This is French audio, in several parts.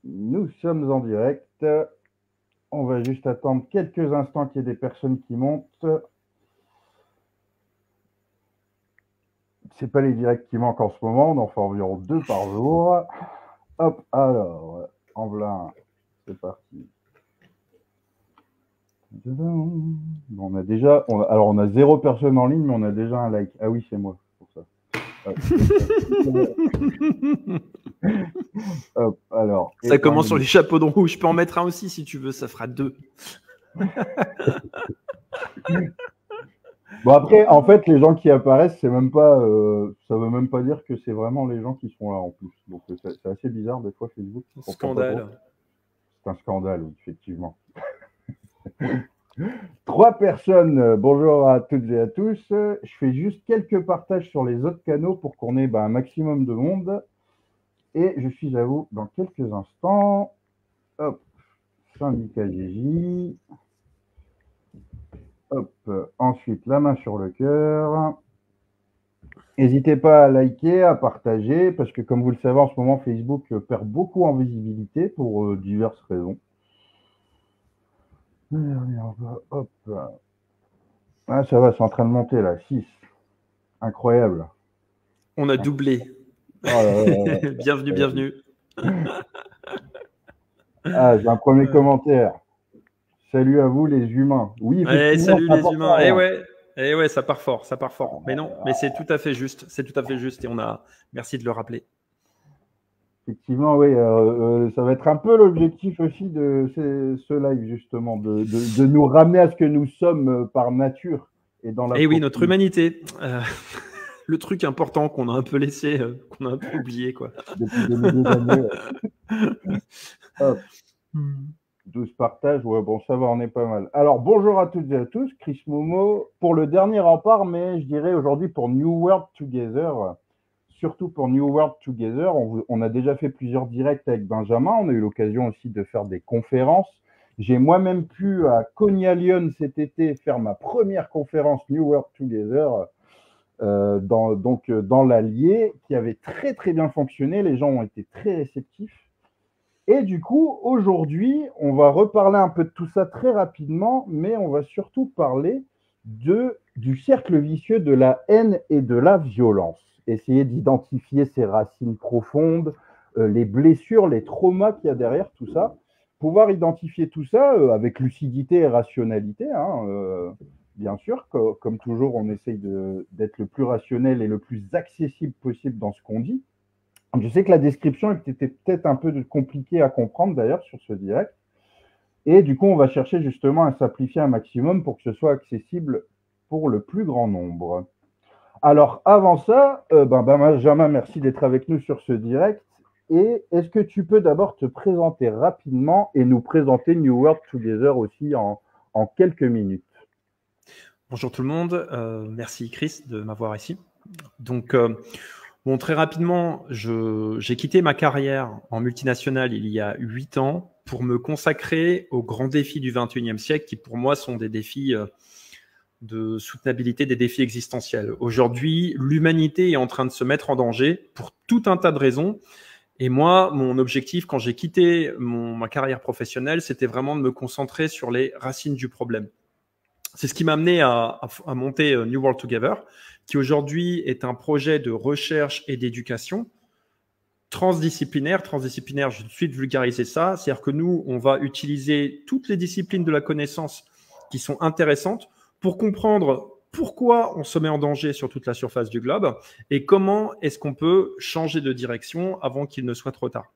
Nous sommes en direct. On va juste attendre quelques instants qu'il y ait des personnes qui montent. C'est pas les directs qui manquent en ce moment. On en fait environ 2 par jour. Hop, alors, en voilà. C'est parti. On a déjà, alors on a 0 personne en ligne, mais on a déjà un like. Ah oui, c'est moi, pour ça. Hop, alors. Ça commence sur les chapeaux de roue. Je peux en mettre un aussi si tu veux, ça fera 2. Bon après, en fait, les gens qui apparaissent, c'est même pas, ça veut même pas dire que c'est vraiment les gens qui sont là en plus. Donc c'est assez bizarre des fois Facebook. Scandale. C'est un scandale, oui, effectivement. 3 personnes, bonjour à toutes et à tous. Je fais juste quelques partages sur les autres canaux pour qu'on ait un maximum de monde. Et je suis à vous dans quelques instants. Hop, syndicat GJ. Hop, ensuite la main sur le cœur. N'hésitez pas à liker, à partager, parce que comme vous le savez, en ce moment, Facebook perd beaucoup en visibilité pour diverses raisons. Hop. Ah, ça va, c'est en train de monter là, 6. Incroyable. On a doublé. Oh là là, bienvenue, bienvenue. Ah, j'ai un premier commentaire. Salut à vous les humains. Oui, salut les humains. Eh ouais, ça part fort, ça part fort. Mais non, mais c'est tout à fait juste. C'est tout à fait juste. Et merci de le rappeler. Effectivement, oui, ça va être un peu l'objectif aussi de ce live, justement, de nous ramener à ce que nous sommes par nature. Et oui, notre humanité. Le truc important qu'on a un peu laissé, qu'on a un peu oublié, quoi. Depuis des milliers d'années. Hop. 12 partages, ouais, bon, ça va, on est pas mal. Alors, bonjour à toutes et à tous, Chris Momo, pour le dernier rempart, mais je dirais aujourd'hui pour New World Together, surtout pour New World Together, on a déjà fait plusieurs directs avec Benjamin, on a eu l'occasion aussi de faire des conférences. J'ai moi-même pu, à Konya-Lyon cet été, faire ma première conférence New World Together, dans l'Allier, qui avait très très bien fonctionné, les gens ont été très réceptifs. Et du coup, aujourd'hui, on va reparler un peu de tout ça très rapidement, mais on va surtout parler du cercle vicieux de la haine et de la violence. Essayer d'identifier ses racines profondes, les blessures, les traumas qu'il y a derrière tout ça. Pouvoir identifier tout ça avec lucidité et rationalité, bien sûr, comme toujours, on essaye d'être le plus rationnel et le plus accessible possible dans ce qu'on dit. Je sais que la description était peut-être un peu compliquée à comprendre d'ailleurs sur ce direct. Et du coup, on va chercher justement à simplifier un maximum pour que ce soit accessible pour le plus grand nombre. Alors, avant ça, Benjamin, merci d'être avec nous sur ce direct. Et est-ce que tu peux d'abord te présenter rapidement et nous présenter New World Together aussi en quelques minutes? Bonjour tout le monde. Merci Chris de m'avoir ici. Donc, bon, très rapidement, j'ai quitté ma carrière en multinationale il y a 8 ans pour me consacrer aux grands défis du 21e siècle qui, pour moi, sont des défis de soutenabilité, des défis existentiels. Aujourd'hui, l'humanité est en train de se mettre en danger pour tout un tas de raisons. Et moi, mon objectif, quand j'ai quitté ma carrière professionnelle, c'était vraiment de me concentrer sur les racines du problème. C'est ce qui m'a amené à monter New World Together, qui aujourd'hui est un projet de recherche et d'éducation transdisciplinaire. Transdisciplinaire, je vais tout de suite vulgariser ça. C'est-à-dire que nous, on va utiliser toutes les disciplines de la connaissance qui sont intéressantes pour comprendre pourquoi on se met en danger sur toute la surface du globe et comment est-ce qu'on peut changer de direction avant qu'il ne soit trop tard.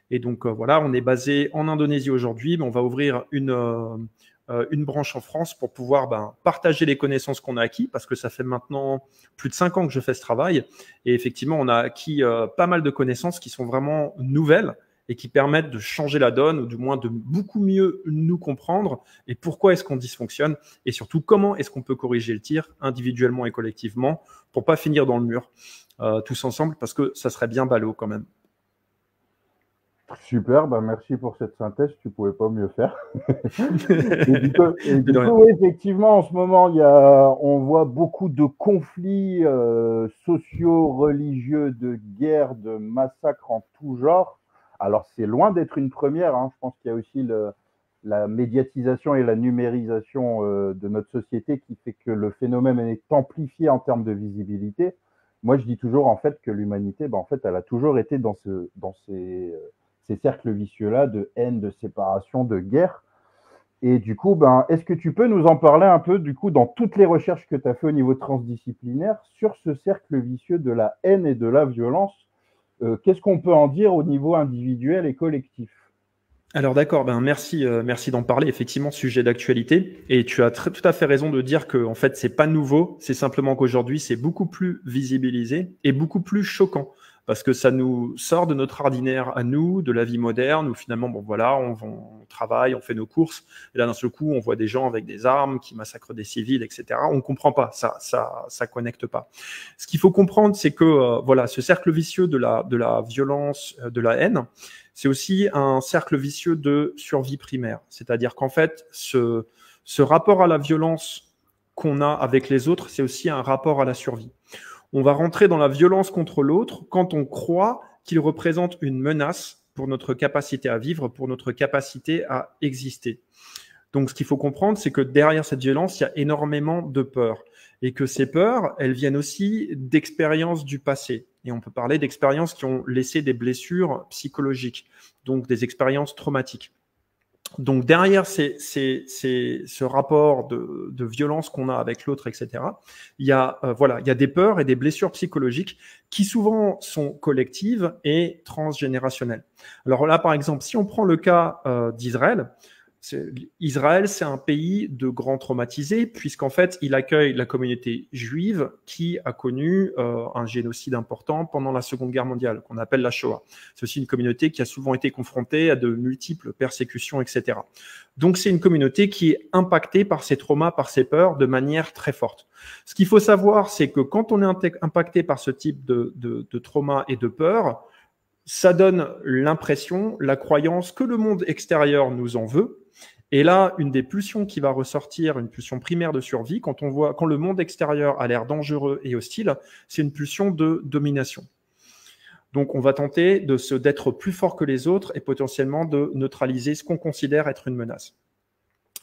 Et donc, voilà, on est basé en Indonésie aujourd'hui, mais on va ouvrir une branche en France pour pouvoir partager les connaissances qu'on a acquis, parce que ça fait maintenant plus de 5 ans que je fais ce travail. Et effectivement, on a acquis pas mal de connaissances qui sont vraiment nouvelles et qui permettent de changer la donne, ou du moins de beaucoup mieux nous comprendre et pourquoi est-ce qu'on dysfonctionne et surtout comment est-ce qu'on peut corriger le tir individuellement et collectivement pour pas finir dans le mur tous ensemble, parce que ça serait bien ballot quand même. Super, merci pour cette synthèse, tu ne pouvais pas mieux faire. Du coup, oui, effectivement, en ce moment, on voit beaucoup de conflits sociaux, religieux, de guerres, de massacres en tout genre, Alors, c'est loin d'être une première, hein. Je pense qu'il y a aussi la médiatisation et la numérisation de notre société qui fait que le phénomène est amplifié en termes de visibilité. Moi, je dis toujours en fait que l'humanité, en fait, elle a toujours été dans ces cercles vicieux-là de haine, de séparation, de guerre. Et du coup, est-ce que tu peux nous en parler un peu, du coup, dans toutes les recherches que tu as fait au niveau transdisciplinaire sur ce cercle vicieux de la haine et de la violence? Qu'est-ce qu'on peut en dire au niveau individuel et collectif? Alors d'accord, merci, merci d'en parler. Effectivement, sujet d'actualité. Et tu as tout à fait raison de dire que en fait, c'est pas nouveau. C'est simplement qu'aujourd'hui, c'est beaucoup plus visibilisé et beaucoup plus choquant parce que ça nous sort de notre ordinaire à nous, de la vie moderne où finalement, bon voilà, on travaille, on fait nos courses. Et là, d'un seul coup, on voit des gens avec des armes qui massacrent des civils, etc. On comprend pas. Ça connecte pas. Ce qu'il faut comprendre, c'est que voilà, ce cercle vicieux de la violence, de la haine. C'est aussi un cercle vicieux de survie primaire. C'est-à-dire qu'en fait, ce rapport à la violence qu'on a avec les autres, c'est aussi un rapport à la survie. On va rentrer dans la violence contre l'autre quand on croit qu'il représente une menace pour notre capacité à vivre, pour notre capacité à exister. Donc, ce qu'il faut comprendre, c'est que derrière cette violence, il y a énormément de peurs. Et que ces peurs, elles viennent aussi d'expériences du passé. Et on peut parler d'expériences qui ont laissé des blessures psychologiques, donc des expériences traumatiques. Donc, derrière ce rapport de violence qu'on a avec l'autre, etc., il y a des peurs et des blessures psychologiques qui souvent sont collectives et transgénérationnelles. Alors là, par exemple, si on prend le cas d'Israël, Israël, c'est un pays de grands traumatisés, puisqu'en fait, il accueille la communauté juive qui a connu un génocide important pendant la Seconde Guerre mondiale, qu'on appelle la Shoah. C'est aussi une communauté qui a souvent été confrontée à de multiples persécutions, etc. Donc, c'est une communauté qui est impactée par ces traumas, par ces peurs, de manière très forte. Ce qu'il faut savoir, c'est que quand on est impacté par ce type de trauma et de peur, ça donne l'impression, la croyance que le monde extérieur nous en veut. Et là, une des pulsions qui va ressortir, une pulsion primaire de survie, quand le monde extérieur a l'air dangereux et hostile, c'est une pulsion de domination. Donc, on va tenter d'être plus fort que les autres et potentiellement de neutraliser ce qu'on considère être une menace.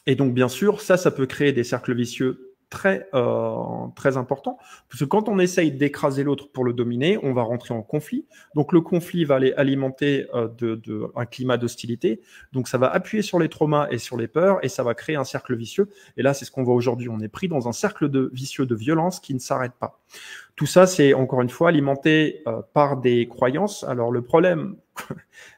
Et donc, bien sûr, ça peut créer des cercles vicieux très important, parce que quand on essaye d'écraser l'autre pour le dominer, on va rentrer en conflit. Donc le conflit va aller alimenter un climat d'hostilité. Donc ça va appuyer sur les traumas et sur les peurs, et ça va créer un cercle vicieux. Et là, c'est ce qu'on voit aujourd'hui. On est pris dans un cercle vicieux de violence qui ne s'arrête pas. Tout ça, c'est encore une fois alimenté par des croyances. Alors le problème,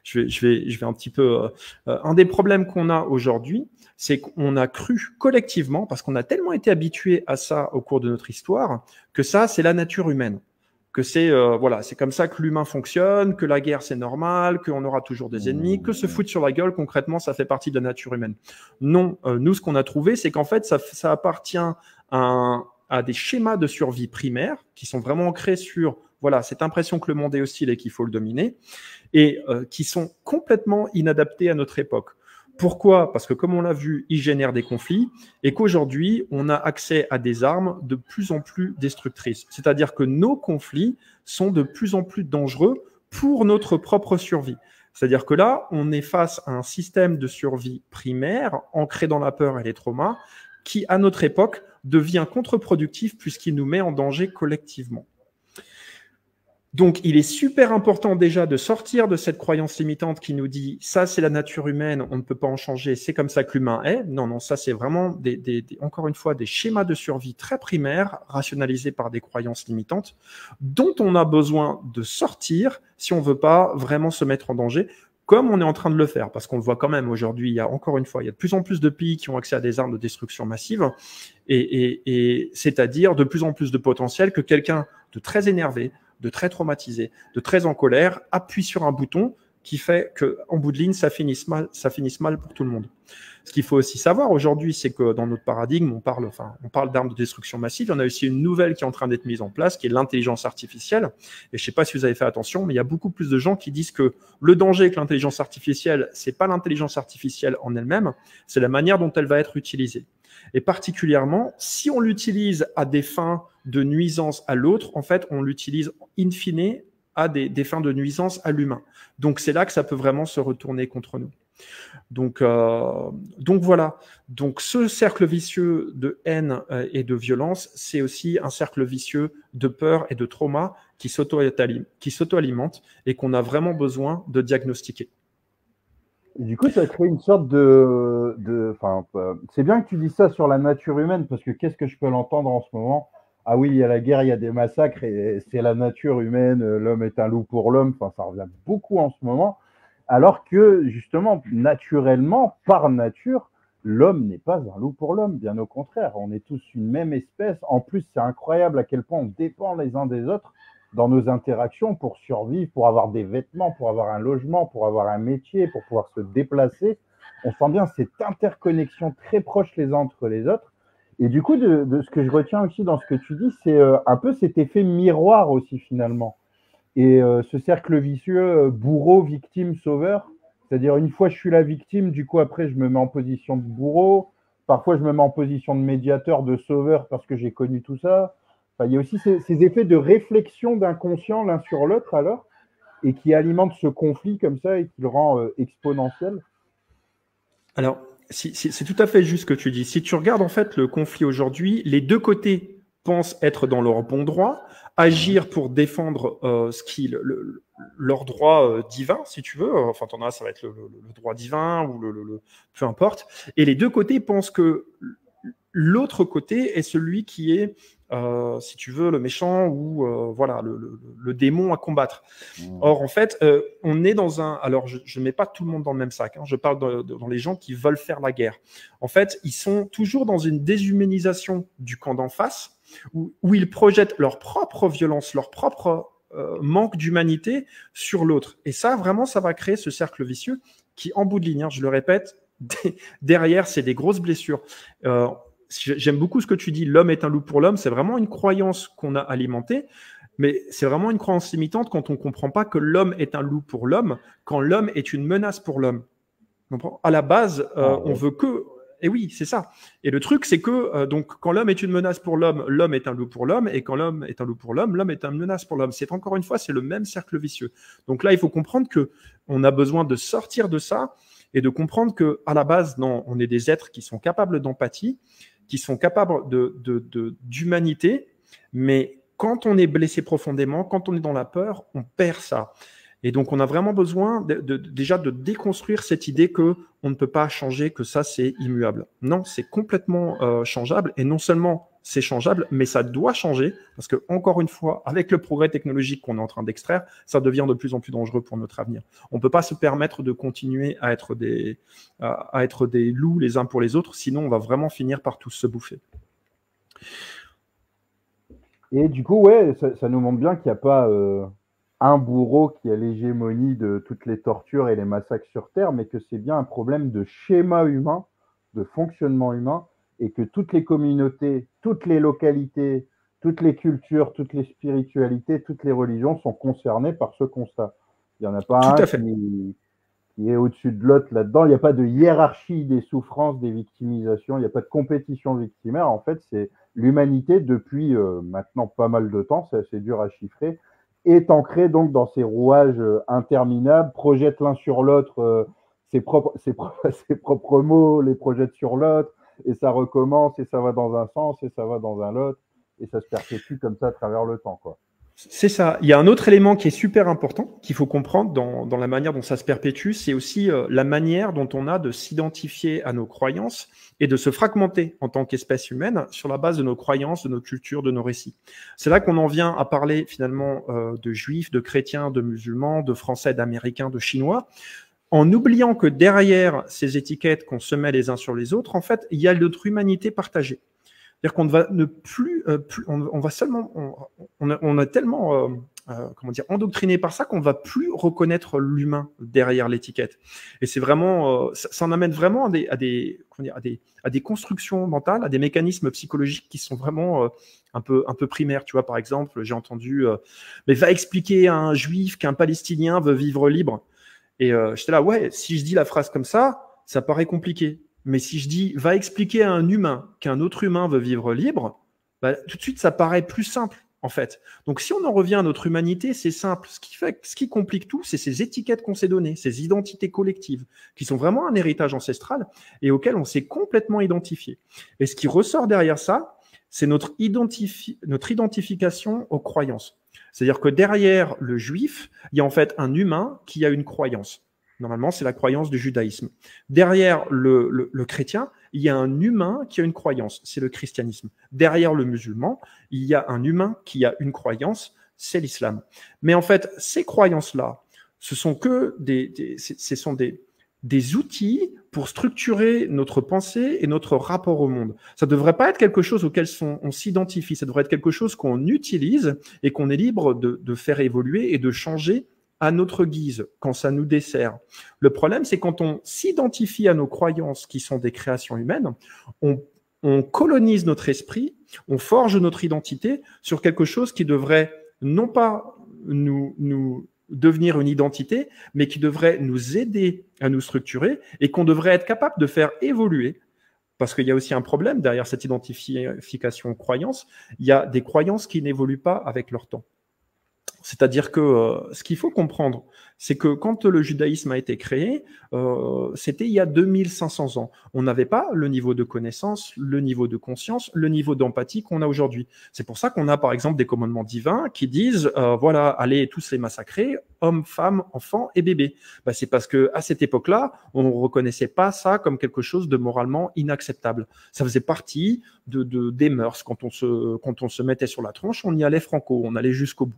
je vais un petit peu. Un des problèmes qu'on a aujourd'hui, c'est qu'on a cru collectivement, parce qu'on a tellement été habitué à ça au cours de notre histoire, que ça, c'est la nature humaine. Que c'est c'est comme ça que l'humain fonctionne, que la guerre c'est normal, qu'on aura toujours des ennemis, que se foutre sur la gueule, concrètement, ça fait partie de la nature humaine. Non, nous, ce qu'on a trouvé, c'est qu'en fait, ça appartient à des schémas de survie primaires qui sont vraiment ancrés sur cette impression que le monde est hostile et qu'il faut le dominer, et qui sont complètement inadaptés à notre époque. Pourquoi? Parce que comme on l'a vu, ils génèrent des conflits et qu'aujourd'hui, on a accès à des armes de plus en plus destructrices. C'est-à-dire que nos conflits sont de plus en plus dangereux pour notre propre survie. C'est-à-dire que là, on est face à un système de survie primaire ancré dans la peur et les traumas qui, à notre époque, devient contre-productif puisqu'il nous met en danger collectivement. Donc, il est super important déjà de sortir de cette croyance limitante qui nous dit « ça, c'est la nature humaine, on ne peut pas en changer, c'est comme ça que l'humain est ». Non, ça, c'est vraiment, encore une fois, des schémas de survie très primaires, rationalisés par des croyances limitantes, dont on a besoin de sortir si on ne veut pas vraiment se mettre en danger, comme on est en train de le faire, parce qu'on le voit quand même aujourd'hui, il y a de plus en plus de pays qui ont accès à des armes de destruction massive, et c'est-à-dire de plus en plus de potentiel que quelqu'un de très énervé, de très traumatisé, de très en colère, appuie sur un bouton qui fait qu'en bout de ligne, ça finisse mal pour tout le monde. Ce qu'il faut aussi savoir aujourd'hui, c'est que dans notre paradigme, on parle d'armes de destruction massive. Il y en a aussi une nouvelle qui est en train d'être mise en place, qui est l'intelligence artificielle. Et je ne sais pas si vous avez fait attention, mais il y a beaucoup plus de gens qui disent que le danger avec l'intelligence artificielle, c'est pas l'intelligence artificielle en elle-même, c'est la manière dont elle va être utilisée. Et particulièrement, si on l'utilise à des fins de nuisance à l'autre, en fait, on l'utilise in fine à des fins de nuisance à l'humain. Donc c'est là que ça peut vraiment se retourner contre nous. Donc voilà. Donc ce cercle vicieux de haine et de violence, c'est aussi un cercle vicieux de peur et de trauma qui s'auto-alimente et qu'on a vraiment besoin de diagnostiquer. Et du coup, ça crée une sorte c'est bien que tu dis ça sur la nature humaine, parce que qu'est-ce que je peux l'entendre en ce moment? Ah oui, il y a la guerre, il y a des massacres, et c'est la nature humaine, l'homme est un loup pour l'homme. Enfin, ça revient beaucoup en ce moment. Alors que, justement, naturellement, par nature, l'homme n'est pas un loup pour l'homme. Bien au contraire, on est tous une même espèce. En plus, c'est incroyable à quel point on dépend les uns des autres dans nos interactions pour survivre, pour avoir des vêtements, pour avoir un logement, pour avoir un métier, pour pouvoir se déplacer. On sent bien cette interconnexion très proche les uns entre les autres. Et du coup, de ce que je retiens aussi dans ce que tu dis, c'est un peu cet effet miroir aussi finalement. Et ce cercle vicieux, bourreau, victime, sauveur, c'est-à-dire une fois je suis la victime, du coup après je me mets en position de bourreau, parfois je me mets en position de médiateur, de sauveur parce que j'ai connu tout ça. Enfin, il y a aussi ces effets de réflexion d'inconscient l'un sur l'autre alors, et qui alimentent ce conflit comme ça et qui le rend exponentiel. Alors, c'est tout à fait juste ce que tu dis. Si tu regardes en fait le conflit aujourd'hui, les deux côtés pensent être dans leur bon droit, agir pour défendre leur droit divin, si tu veux. Enfin, t'en as, ça va être le droit divin ou peu importe. Et les deux côtés pensent que l'autre côté est celui qui est, si tu veux, le méchant ou voilà, le démon à combattre. Or, en fait, on est dans un... Alors, je ne mets pas tout le monde dans le même sac. Hein, je parle dans les gens qui veulent faire la guerre. En fait, ils sont toujours dans une déshumanisation du camp d'en face, où ils projettent leur propre violence, leur propre manque d'humanité sur l'autre. Et ça, vraiment, ça va créer ce cercle vicieux qui, en bout de ligne, hein, je le répète, derrière, c'est des grosses blessures. J'aime beaucoup ce que tu dis, l'homme est un loup pour l'homme. C'est vraiment une croyance qu'on a alimentée. Mais c'est vraiment une croyance limitante quand on ne comprend pas que l'homme est un loup pour l'homme, quand l'homme est une menace pour l'homme. À la base, on veut que... Et oui, c'est ça. Et le truc, c'est que donc, quand l'homme est une menace pour l'homme, l'homme est un loup pour l'homme. Et quand l'homme est un loup pour l'homme, l'homme est une menace pour l'homme. C'est encore une fois, c'est le même cercle vicieux. Donc là, il faut comprendre qu'on a besoin de sortir de ça et de comprendre qu'à la base, non, on est des êtres qui sont capables d'empathie, qui sont capables d'humanité, mais quand on est blessé profondément, quand on est dans la peur, on perd ça. Et donc, on a vraiment besoin déjà de déconstruire cette idée qu'on ne peut pas changer, que ça, c'est immuable. Non, c'est complètement changeable. Et non seulement c'est changeable, mais ça doit changer parce que, encore une fois, avec le progrès technologique qu'on est en train d'extraire, ça devient de plus en plus dangereux pour notre avenir. On ne peut pas se permettre de continuer à être des loups les uns pour les autres, sinon on va vraiment finir par tous se bouffer. Et du coup, ouais, ça nous montre bien qu'il n'y a pas un bourreau qui a l'hégémonie de toutes les tortures et les massacres sur Terre, mais que c'est bien un problème de schéma humain, de fonctionnement humain, et que toutes les communautés, toutes les localités, toutes les cultures, toutes les spiritualités, toutes les religions sont concernées par ce constat. Il n'y en a pas un qui est au-dessus de l'autre là-dedans. Il n'y a pas de hiérarchie des souffrances, des victimisations, il n'y a pas de compétition victimaire. En fait, c'est l'humanité depuis maintenant pas mal de temps, c'est assez dur à chiffrer, est ancrée donc dans ces rouages interminables, projette l'un sur l'autre ses propres mots, les projette sur l'autre, et ça recommence, et ça va dans un sens, et ça va dans un autre, et ça se perpétue comme ça à travers le temps, quoi. C'est ça. Il y a un autre élément qui est super important, qu'il faut comprendre dans la manière dont ça se perpétue, c'est aussi la manière dont on a de s'identifier à nos croyances et de se fragmenter en tant qu'espèce humaine sur la base de nos croyances, de nos cultures, de nos récits. C'est là qu'on en vient à parler finalement de juifs, de chrétiens, de musulmans, de français, d'américains, de chinois, en oubliant que derrière ces étiquettes qu'on se met les uns sur les autres, en fait, il y a notre humanité partagée. C'est-à-dire qu'on ne va ne plus, on va seulement, on a tellement, comment dire, endoctriné par ça qu'on ne va plus reconnaître l'humain derrière l'étiquette. Et c'est vraiment, ça en amène vraiment à des constructions mentales, à des mécanismes psychologiques qui sont vraiment un peu primaires. Tu vois, par exemple, j'ai entendu, mais va expliquer à un juif qu'un Palestinien veut vivre libre. Et j'étais là, ouais, si je dis la phrase comme ça paraît compliqué. Mais si je dis, va expliquer à un humain qu'un autre humain veut vivre libre, bah, tout de suite, ça paraît plus simple. en fait. Donc, si on en revient à notre humanité, c'est simple. Ce qui complique tout, c'est ces étiquettes qu'on s'est données, ces identités collectives, qui sont vraiment un héritage ancestral et auxquelles on s'est complètement identifié. Et ce qui ressort derrière ça, c'est notre identification aux croyances. C'est-à-dire que derrière le juif, il y a en fait un humain qui a une croyance. Normalement, c'est la croyance du judaïsme. Derrière le chrétien, il y a un humain qui a une croyance, c'est le christianisme. Derrière le musulman, il y a un humain qui a une croyance, c'est l'islam. Mais en fait, ces croyances-là, ce sont que des outils pour structurer notre pensée et notre rapport au monde. Ça ne devrait pas être quelque chose auquel on s'identifie, ça devrait être quelque chose qu'on utilise et qu'on est libre de faire évoluer et de changer à notre guise, quand ça nous dessert. Le problème, c'est quand on s'identifie à nos croyances qui sont des créations humaines, on colonise notre esprit, on forge notre identité sur quelque chose qui devrait non pas nous devenir une identité, mais qui devrait nous aider à nous structurer et qu'on devrait être capable de faire évoluer. Parce qu'il y a aussi un problème derrière cette identification croyance, il y a des croyances qui n'évoluent pas avec leur temps. C'est-à-dire que ce qu'il faut comprendre, c'est que quand le judaïsme a été créé, c'était il y a 2500 ans. On n'avait pas le niveau de connaissance, le niveau de conscience, le niveau d'empathie qu'on a aujourd'hui. C'est pour ça qu'on a par exemple des commandements divins qui disent voilà, allez tous les massacrer, hommes, femmes, enfants et bébés. Ben, c'est parce que à cette époque-là, on ne reconnaissait pas ça comme quelque chose de moralement inacceptable. Ça faisait partie des mœurs. Quand on se mettait sur la tronche, on y allait franco, on allait jusqu'au bout.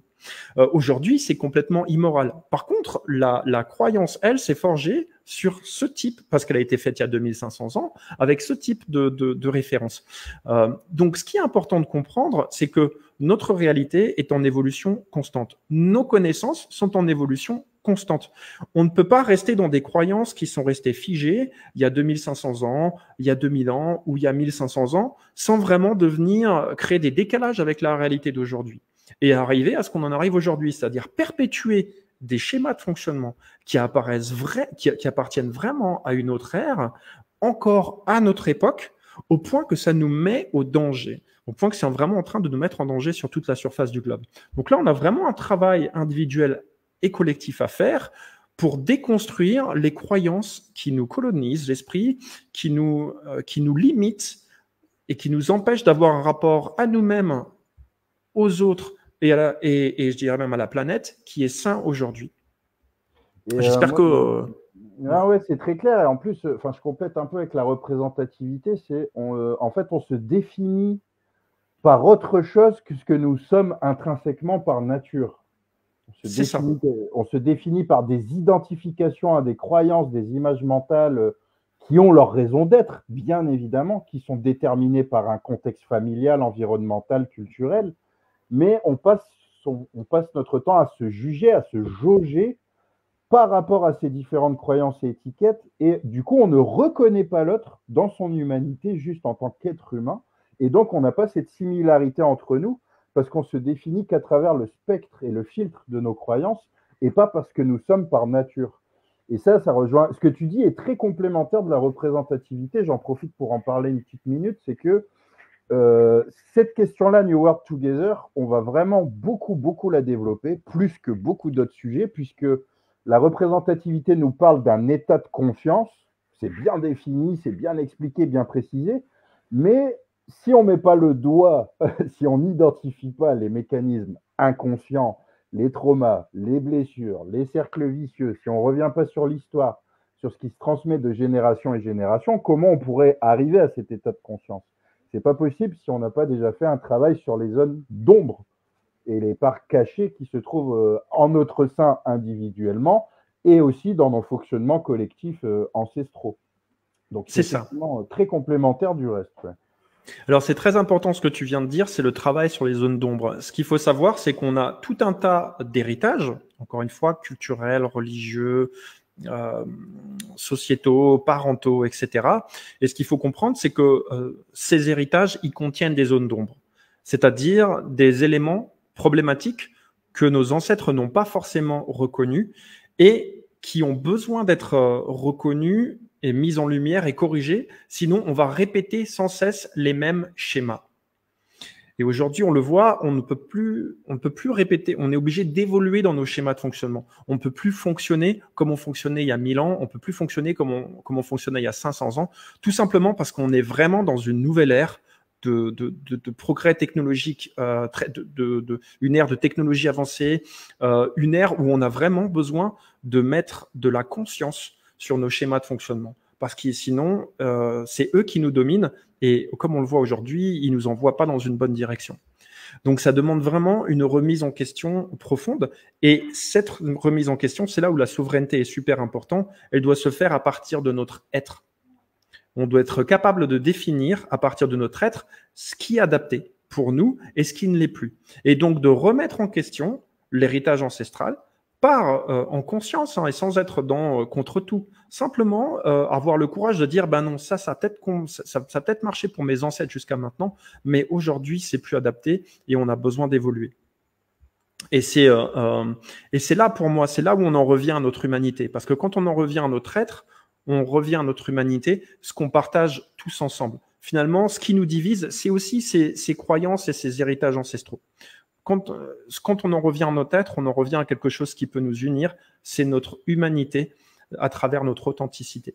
Aujourd'hui, c'est complètement immoral. Par contre, la croyance, elle, s'est forgée sur ce type, parce qu'elle a été faite il y a 2500 ans, avec ce type de référence. Donc, ce qui est important de comprendre, c'est que notre réalité est en évolution constante. Nos connaissances sont en évolution constante. On ne peut pas rester dans des croyances qui sont restées figées il y a 2500 ans, il y a 2000 ans ou il y a 1500 ans, sans vraiment créer des décalages avec la réalité d'aujourd'hui. Et arriver à ce qu'on en arrive aujourd'hui, c'est-à-dire perpétuer des schémas de fonctionnement qui appartiennent vraiment à une autre ère, encore à notre époque, au point que ça nous met au danger, au point que c'est vraiment en train de nous mettre en danger sur toute la surface du globe. Donc là, on a vraiment un travail individuel et collectif à faire pour déconstruire les croyances qui nous colonisent l'esprit, qui nous limitent et qui nous empêchent d'avoir un rapport à nous-mêmes, aux autres et je dirais même à la planète qui est sain aujourd'hui. J'espère que... Ah ouais, c'est très clair. Et en plus, je complète un peu avec la représentativité. En fait, on se définit par autre chose que ce que nous sommes intrinsèquement par nature. On se définit par des identifications à des croyances, des images mentales qui ont leur raison d'être, bien évidemment, qui sont déterminées par un contexte familial, environnemental, culturel. Mais on passe notre temps à se juger, à se jauger par rapport à ces différentes croyances et étiquettes. Et du coup, on ne reconnaît pas l'autre dans son humanité, juste en tant qu'être humain. Et donc, on n'a pas cette similarité entre nous, parce qu'on se définit qu'à travers le spectre et le filtre de nos croyances, et pas parce que nous sommes par nature. Et ça rejoint... Ce que tu dis est très complémentaire de la représentativité. J'en profite pour en parler une petite minute. C'est que cette question-là, New World Together, on va vraiment beaucoup la développer, plus que beaucoup d'autres sujets, puisque la représentativité nous parle d'un état de conscience. C'est bien défini, c'est bien expliqué, bien précisé, mais si on ne met pas le doigt, si on n'identifie pas les mécanismes inconscients, les traumas, les blessures, les cercles vicieux, si on ne revient pas sur l'histoire, sur ce qui se transmet de génération en génération, comment on pourrait arriver à cet état de conscience? C'est pas possible si on n'a pas déjà fait un travail sur les zones d'ombre et les parts cachées qui se trouvent en notre sein individuellement et aussi dans nos fonctionnements collectifs ancestraux. Donc c'est très complémentaire du reste. Ouais. Alors c'est très important ce que tu viens de dire, c'est le travail sur les zones d'ombre. Ce qu'il faut savoir, c'est qu'on a tout un tas d'héritages, encore une fois, culturels, religieux, sociétaux, parentaux, etc. Et ce qu'il faut comprendre, c'est que ces héritages, ils contiennent des zones d'ombre, c'est-à-dire des éléments problématiques que nos ancêtres n'ont pas forcément reconnus et qui ont besoin d'être reconnus et mis en lumière et corrigés, sinon on va répéter sans cesse les mêmes schémas. Et aujourd'hui, on le voit, on ne peut plus répéter, on est obligé d'évoluer dans nos schémas de fonctionnement. On ne peut plus fonctionner comme on fonctionnait il y a 1000 ans, on ne peut plus fonctionner comme on fonctionnait il y a 500 ans, tout simplement parce qu'on est vraiment dans une nouvelle ère de progrès technologique, une ère de technologie avancée, une ère où on a vraiment besoin de mettre de la conscience sur nos schémas de fonctionnement. Parce que sinon, c'est eux qui nous dominent et comme on le voit aujourd'hui, ils nous envoient pas dans une bonne direction. Donc, ça demande vraiment une remise en question profonde. Et cette remise en question, c'est là où la souveraineté est super importante. Elle doit se faire à partir de notre être. On doit être capable de définir à partir de notre être ce qui est adapté pour nous et ce qui ne l'est plus. Et donc, de remettre en question l'héritage ancestral en conscience et sans être contre tout. Simplement avoir le courage de dire ben non, ça a peut-être marché pour mes ancêtres jusqu'à maintenant, mais aujourd'hui c'est plus adapté et on a besoin d'évoluer. Et c'est là pour moi, c'est là où on en revient à notre humanité, parce que quand on en revient à notre être, on revient à notre humanité, ce qu'on partage tous ensemble. Finalement, ce qui nous divise, c'est aussi ces croyances et ces héritages ancestraux. Quand on en revient à notre être, on en revient à quelque chose qui peut nous unir, c'est notre humanité à travers notre authenticité.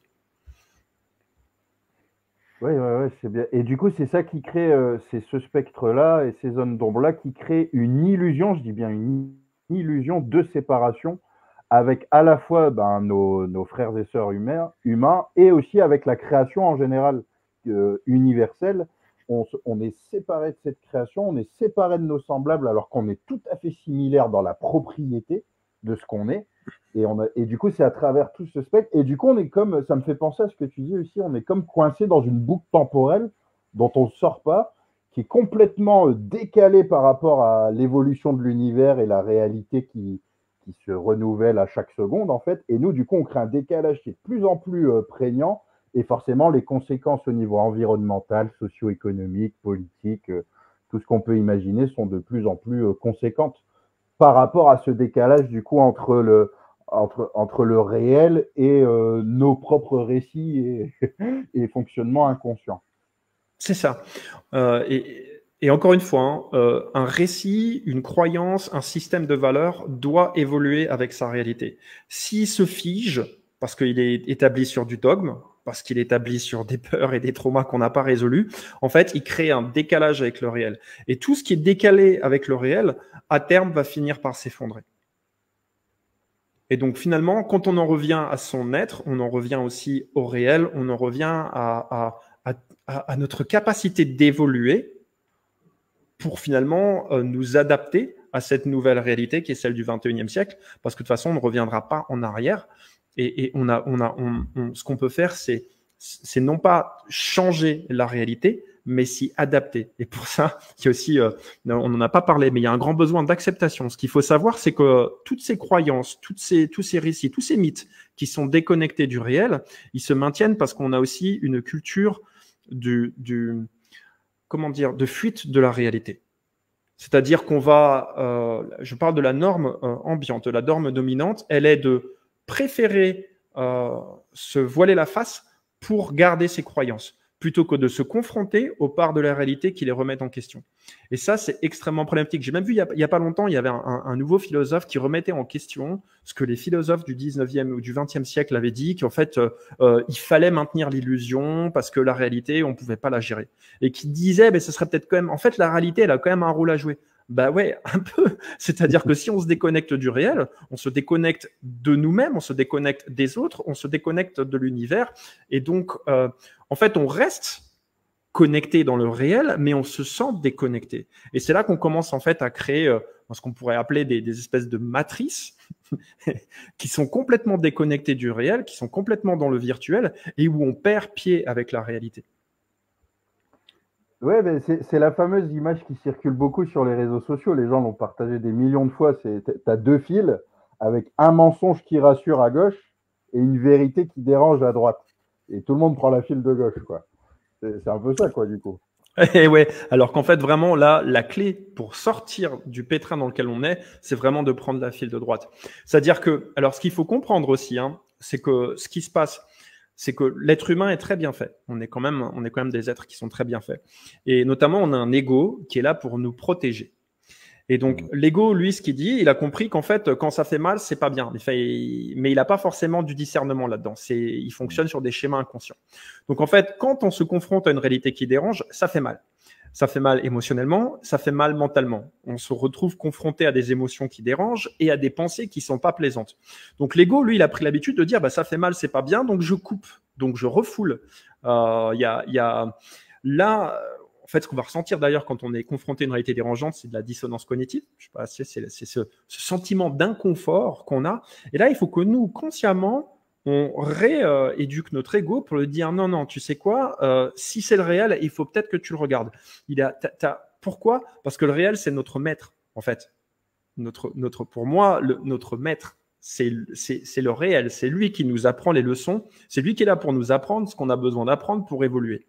Oui, c'est bien. Et du coup, c'est ça qui crée, c'est ce spectre-là et ces zones d'ombre-là qui créent une illusion, je dis bien une illusion de séparation avec à la fois nos frères et sœurs humains et aussi avec la création en général universelle. On est séparé de cette création, on est séparé de nos semblables alors qu'on est tout à fait similaires dans la propriété de ce qu'on est. Et du coup, c'est à travers tout ce spectre. Et du coup, on est comme, ça me fait penser à ce que tu dis aussi, on est comme coincé dans une boucle temporelle dont on ne sort pas, qui est complètement décalée par rapport à l'évolution de l'univers et la réalité qui se renouvelle à chaque seconde, en fait. Et nous, du coup, on crée un décalage qui est de plus en plus prégnant. Et forcément, les conséquences au niveau environnemental, socio-économique, politique, tout ce qu'on peut imaginer sont de plus en plus conséquentes par rapport à ce décalage, du coup, entre le réel et nos propres récits et fonctionnement inconscient. C'est ça. Et encore une fois, un récit, une croyance, un système de valeurs doit évoluer avec sa réalité. S'il se fige, parce qu'il est établi sur du dogme, parce qu'il est établi sur des peurs et des traumas qu'on n'a pas résolus, en fait, il crée un décalage avec le réel. Et tout ce qui est décalé avec le réel, à terme, va finir par s'effondrer. Et donc, finalement, quand on en revient à son être, on en revient aussi au réel, on en revient à notre capacité d'évoluer pour finalement nous adapter à cette nouvelle réalité qui est celle du 21e siècle, parce que de toute façon, on ne reviendra pas en arrière. Et ce qu'on peut faire, c'est non pas changer la réalité, mais s'y adapter. Et pour ça, il y a aussi, on n'en a pas parlé, mais il y a un grand besoin d'acceptation. Ce qu'il faut savoir, c'est que toutes ces croyances, tous ces récits, tous ces mythes qui sont déconnectés du réel, ils se maintiennent parce qu'on a aussi une culture de fuite de la réalité. C'est-à-dire qu'on va, je parle de la norme ambiante, de la norme dominante, elle est de préférer se voiler la face pour garder ses croyances, plutôt que de se confronter aux parts de la réalité qui les remettent en question. Et ça, c'est extrêmement problématique. J'ai même vu, il y a pas longtemps, il y avait un nouveau philosophe qui remettait en question ce que les philosophes du 19e ou du 20e siècle avaient dit, qu'en fait, il fallait maintenir l'illusion parce que la réalité, on ne pouvait pas la gérer. Et qui disait, ce serait peut-être quand même... En fait, la réalité, elle a quand même un rôle à jouer. Bah ouais, un peu. C'est-à-dire que si on se déconnecte du réel, on se déconnecte de nous-mêmes, on se déconnecte des autres, on se déconnecte de l'univers. Et donc, en fait, on reste connecté dans le réel, mais on se sent déconnecté. Et c'est là qu'on commence en fait à créer ce qu'on pourrait appeler des espèces de matrices qui sont complètement déconnectées du réel, qui sont complètement dans le virtuel et où on perd pied avec la réalité. Ouais, c'est la fameuse image qui circule beaucoup sur les réseaux sociaux. Les gens l'ont partagé des millions de fois. Tu as deux fils avec un mensonge qui rassure à gauche et une vérité qui dérange à droite. Et tout le monde prend la file de gauche, quoi. C'est un peu ça, quoi, du coup. Et ouais, alors qu'en fait, vraiment, là, la clé pour sortir du pétrin dans lequel on est, c'est vraiment de prendre la file de droite. C'est-à-dire que, alors, ce qu'il faut comprendre aussi, c'est que ce qui se passe, c'est que l'être humain est très bien fait. On est quand même des êtres qui sont très bien faits. Et notamment, on a un ego qui est là pour nous protéger. Et donc, l'ego, lui, ce qu'il dit, il a compris qu'en fait, quand ça fait mal, c'est pas bien. Mais il n'a pas forcément du discernement là-dedans. Il fonctionne sur des schémas inconscients. Donc, en fait, quand on se confronte à une réalité qui dérange, ça fait mal. Ça fait mal émotionnellement, ça fait mal mentalement. On se retrouve confronté à des émotions qui dérangent et à des pensées qui sont pas plaisantes. Donc, l'ego, lui, il a pris l'habitude de dire, bah, ça fait mal, c'est pas bien, donc je coupe, donc je refoule. Là, en fait, ce qu'on va ressentir d'ailleurs quand on est confronté à une réalité dérangeante, c'est de la dissonance cognitive. Je sais pas, c'est ce sentiment d'inconfort qu'on a. Et là, il faut que nous, consciemment, on rééduque notre ego pour lui dire non, non, tu sais quoi, si c'est le réel, il faut peut-être que tu le regardes. Pourquoi? Parce que le réel, c'est notre maître, en fait. Pour moi, notre maître, c'est le réel. C'est lui qui nous apprend les leçons. C'est lui qui est là pour nous apprendre ce qu'on a besoin d'apprendre pour évoluer.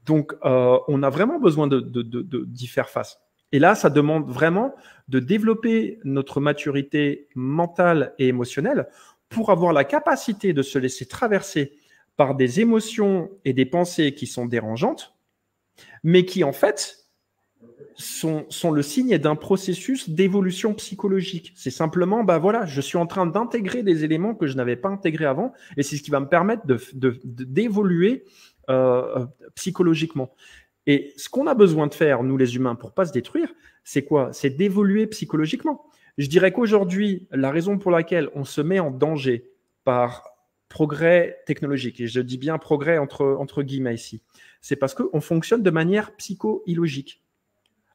Donc, on a vraiment besoin d'y faire face. Et là, ça demande vraiment de développer notre maturité mentale et émotionnelle pour avoir la capacité de se laisser traverser par des émotions et des pensées qui sont dérangeantes, mais qui, en fait, sont le signe d'un processus d'évolution psychologique. C'est simplement, bah voilà, je suis en train d'intégrer des éléments que je n'avais pas intégrés avant, et c'est ce qui va me permettre d'évoluer psychologiquement. Et ce qu'on a besoin de faire, nous les humains, pour pas se détruire, c'est quoi? C'est d'évoluer psychologiquement. Je dirais qu'aujourd'hui, la raison pour laquelle on se met en danger par progrès technologique, et je dis bien progrès entre guillemets ici, c'est parce qu'on fonctionne de manière psycho-illogique,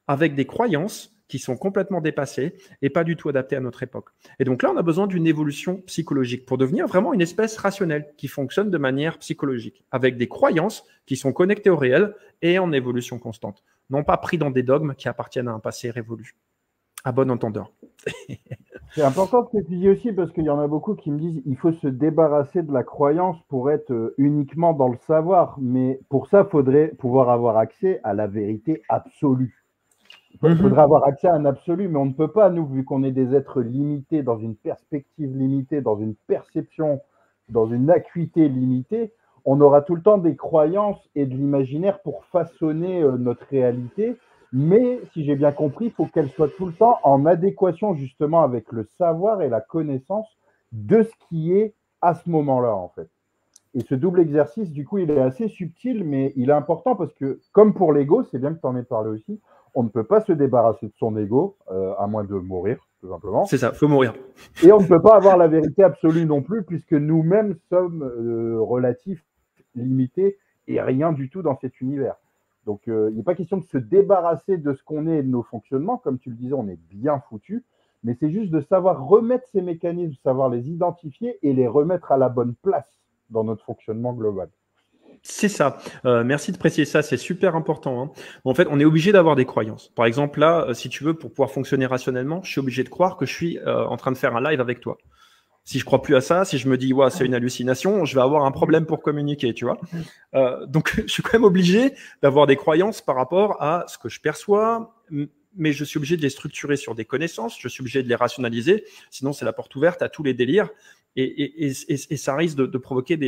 avec des croyances qui sont complètement dépassées et pas du tout adaptées à notre époque. Et donc là, on a besoin d'une évolution psychologique pour devenir vraiment une espèce rationnelle qui fonctionne de manière psychologique, avec des croyances qui sont connectées au réel et en évolution constante, non pas pris dans des dogmes qui appartiennent à un passé révolu. À bon entendeur. C'est important ce que tu dis aussi, parce qu'il y en a beaucoup qui me disent qu'il faut se débarrasser de la croyance pour être uniquement dans le savoir. Mais pour ça, il faudrait pouvoir avoir accès à la vérité absolue. Il faudrait avoir accès à un absolu, mais on ne peut pas, nous, vu qu'on est des êtres limités, dans une perspective limitée, dans une perception, dans une acuité limitée, on aura tout le temps des croyances et de l'imaginaire pour façonner notre réalité. Mais, si j'ai bien compris, il faut qu'elle soit tout le temps en adéquation justement avec le savoir et la connaissance de ce qui est à ce moment-là, en fait. Et ce double exercice, du coup, il est assez subtil, mais il est important parce que, comme pour l'ego, c'est bien que tu en aies parlé aussi, on ne peut pas se débarrasser de son ego, à moins de mourir, tout simplement. C'est ça, il faut mourir. Et on ne peut pas avoir la vérité absolue non plus, puisque nous-mêmes sommes relatifs, limités, et rien du tout dans cet univers. Donc, il n'est pas question de se débarrasser de ce qu'on est et de nos fonctionnements. Comme tu le disais, on est bien foutu. Mais c'est juste de savoir remettre ces mécanismes, savoir les identifier et les remettre à la bonne place dans notre fonctionnement global. C'est ça. Merci de préciser ça, c'est super important. Hein. En fait, on est obligé d'avoir des croyances. Par exemple, là, si tu veux, pour pouvoir fonctionner rationnellement, je suis obligé de croire que je suis en train de faire un live avec toi. Si je crois plus à ça, si je me dis ouais, c'est une hallucination, je vais avoir un problème pour communiquer, tu vois. Donc, je suis quand même obligé d'avoir des croyances par rapport à ce que je perçois, mais je suis obligé de les structurer sur des connaissances, je suis obligé de les rationaliser, sinon c'est la porte ouverte à tous les délires et ça risque de provoquer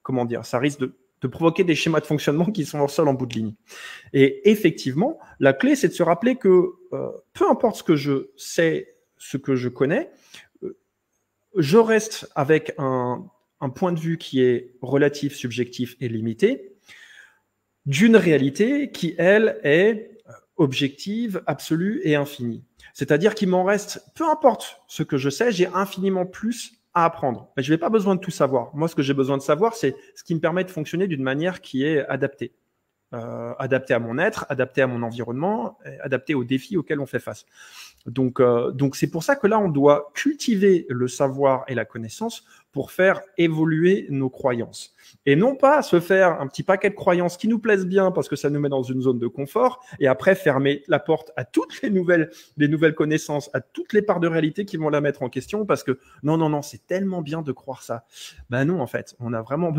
comment dire, ça risque de provoquer des schémas de fonctionnement qui sont hors sol en bout de ligne. Et effectivement, la clé, c'est de se rappeler que peu importe ce que je sais, ce que je connais, je reste avec un point de vue qui est relatif, subjectif et limité, d'une réalité qui, elle, est objective, absolue et infinie. C'est-à-dire qu'il m'en reste, peu importe ce que je sais, j'ai infiniment plus à apprendre. Mais je n'ai pas besoin de tout savoir. Moi, ce que j'ai besoin de savoir, c'est ce qui me permet de fonctionner d'une manière qui est adaptée. Adaptée à mon être, adaptée à mon environnement, adaptée aux défis auxquels on fait face. Donc c'est pour ça que là, on doit cultiver le savoir et la connaissance pour faire évoluer nos croyances. Et non pas se faire un petit paquet de croyances qui nous plaisent bien parce que ça nous met dans une zone de confort et après fermer la porte à toutes les nouvelles connaissances, à toutes les parts de réalité qui vont la mettre en question parce que non, c'est tellement bien de croire ça. Ben non, en fait, on a vraiment…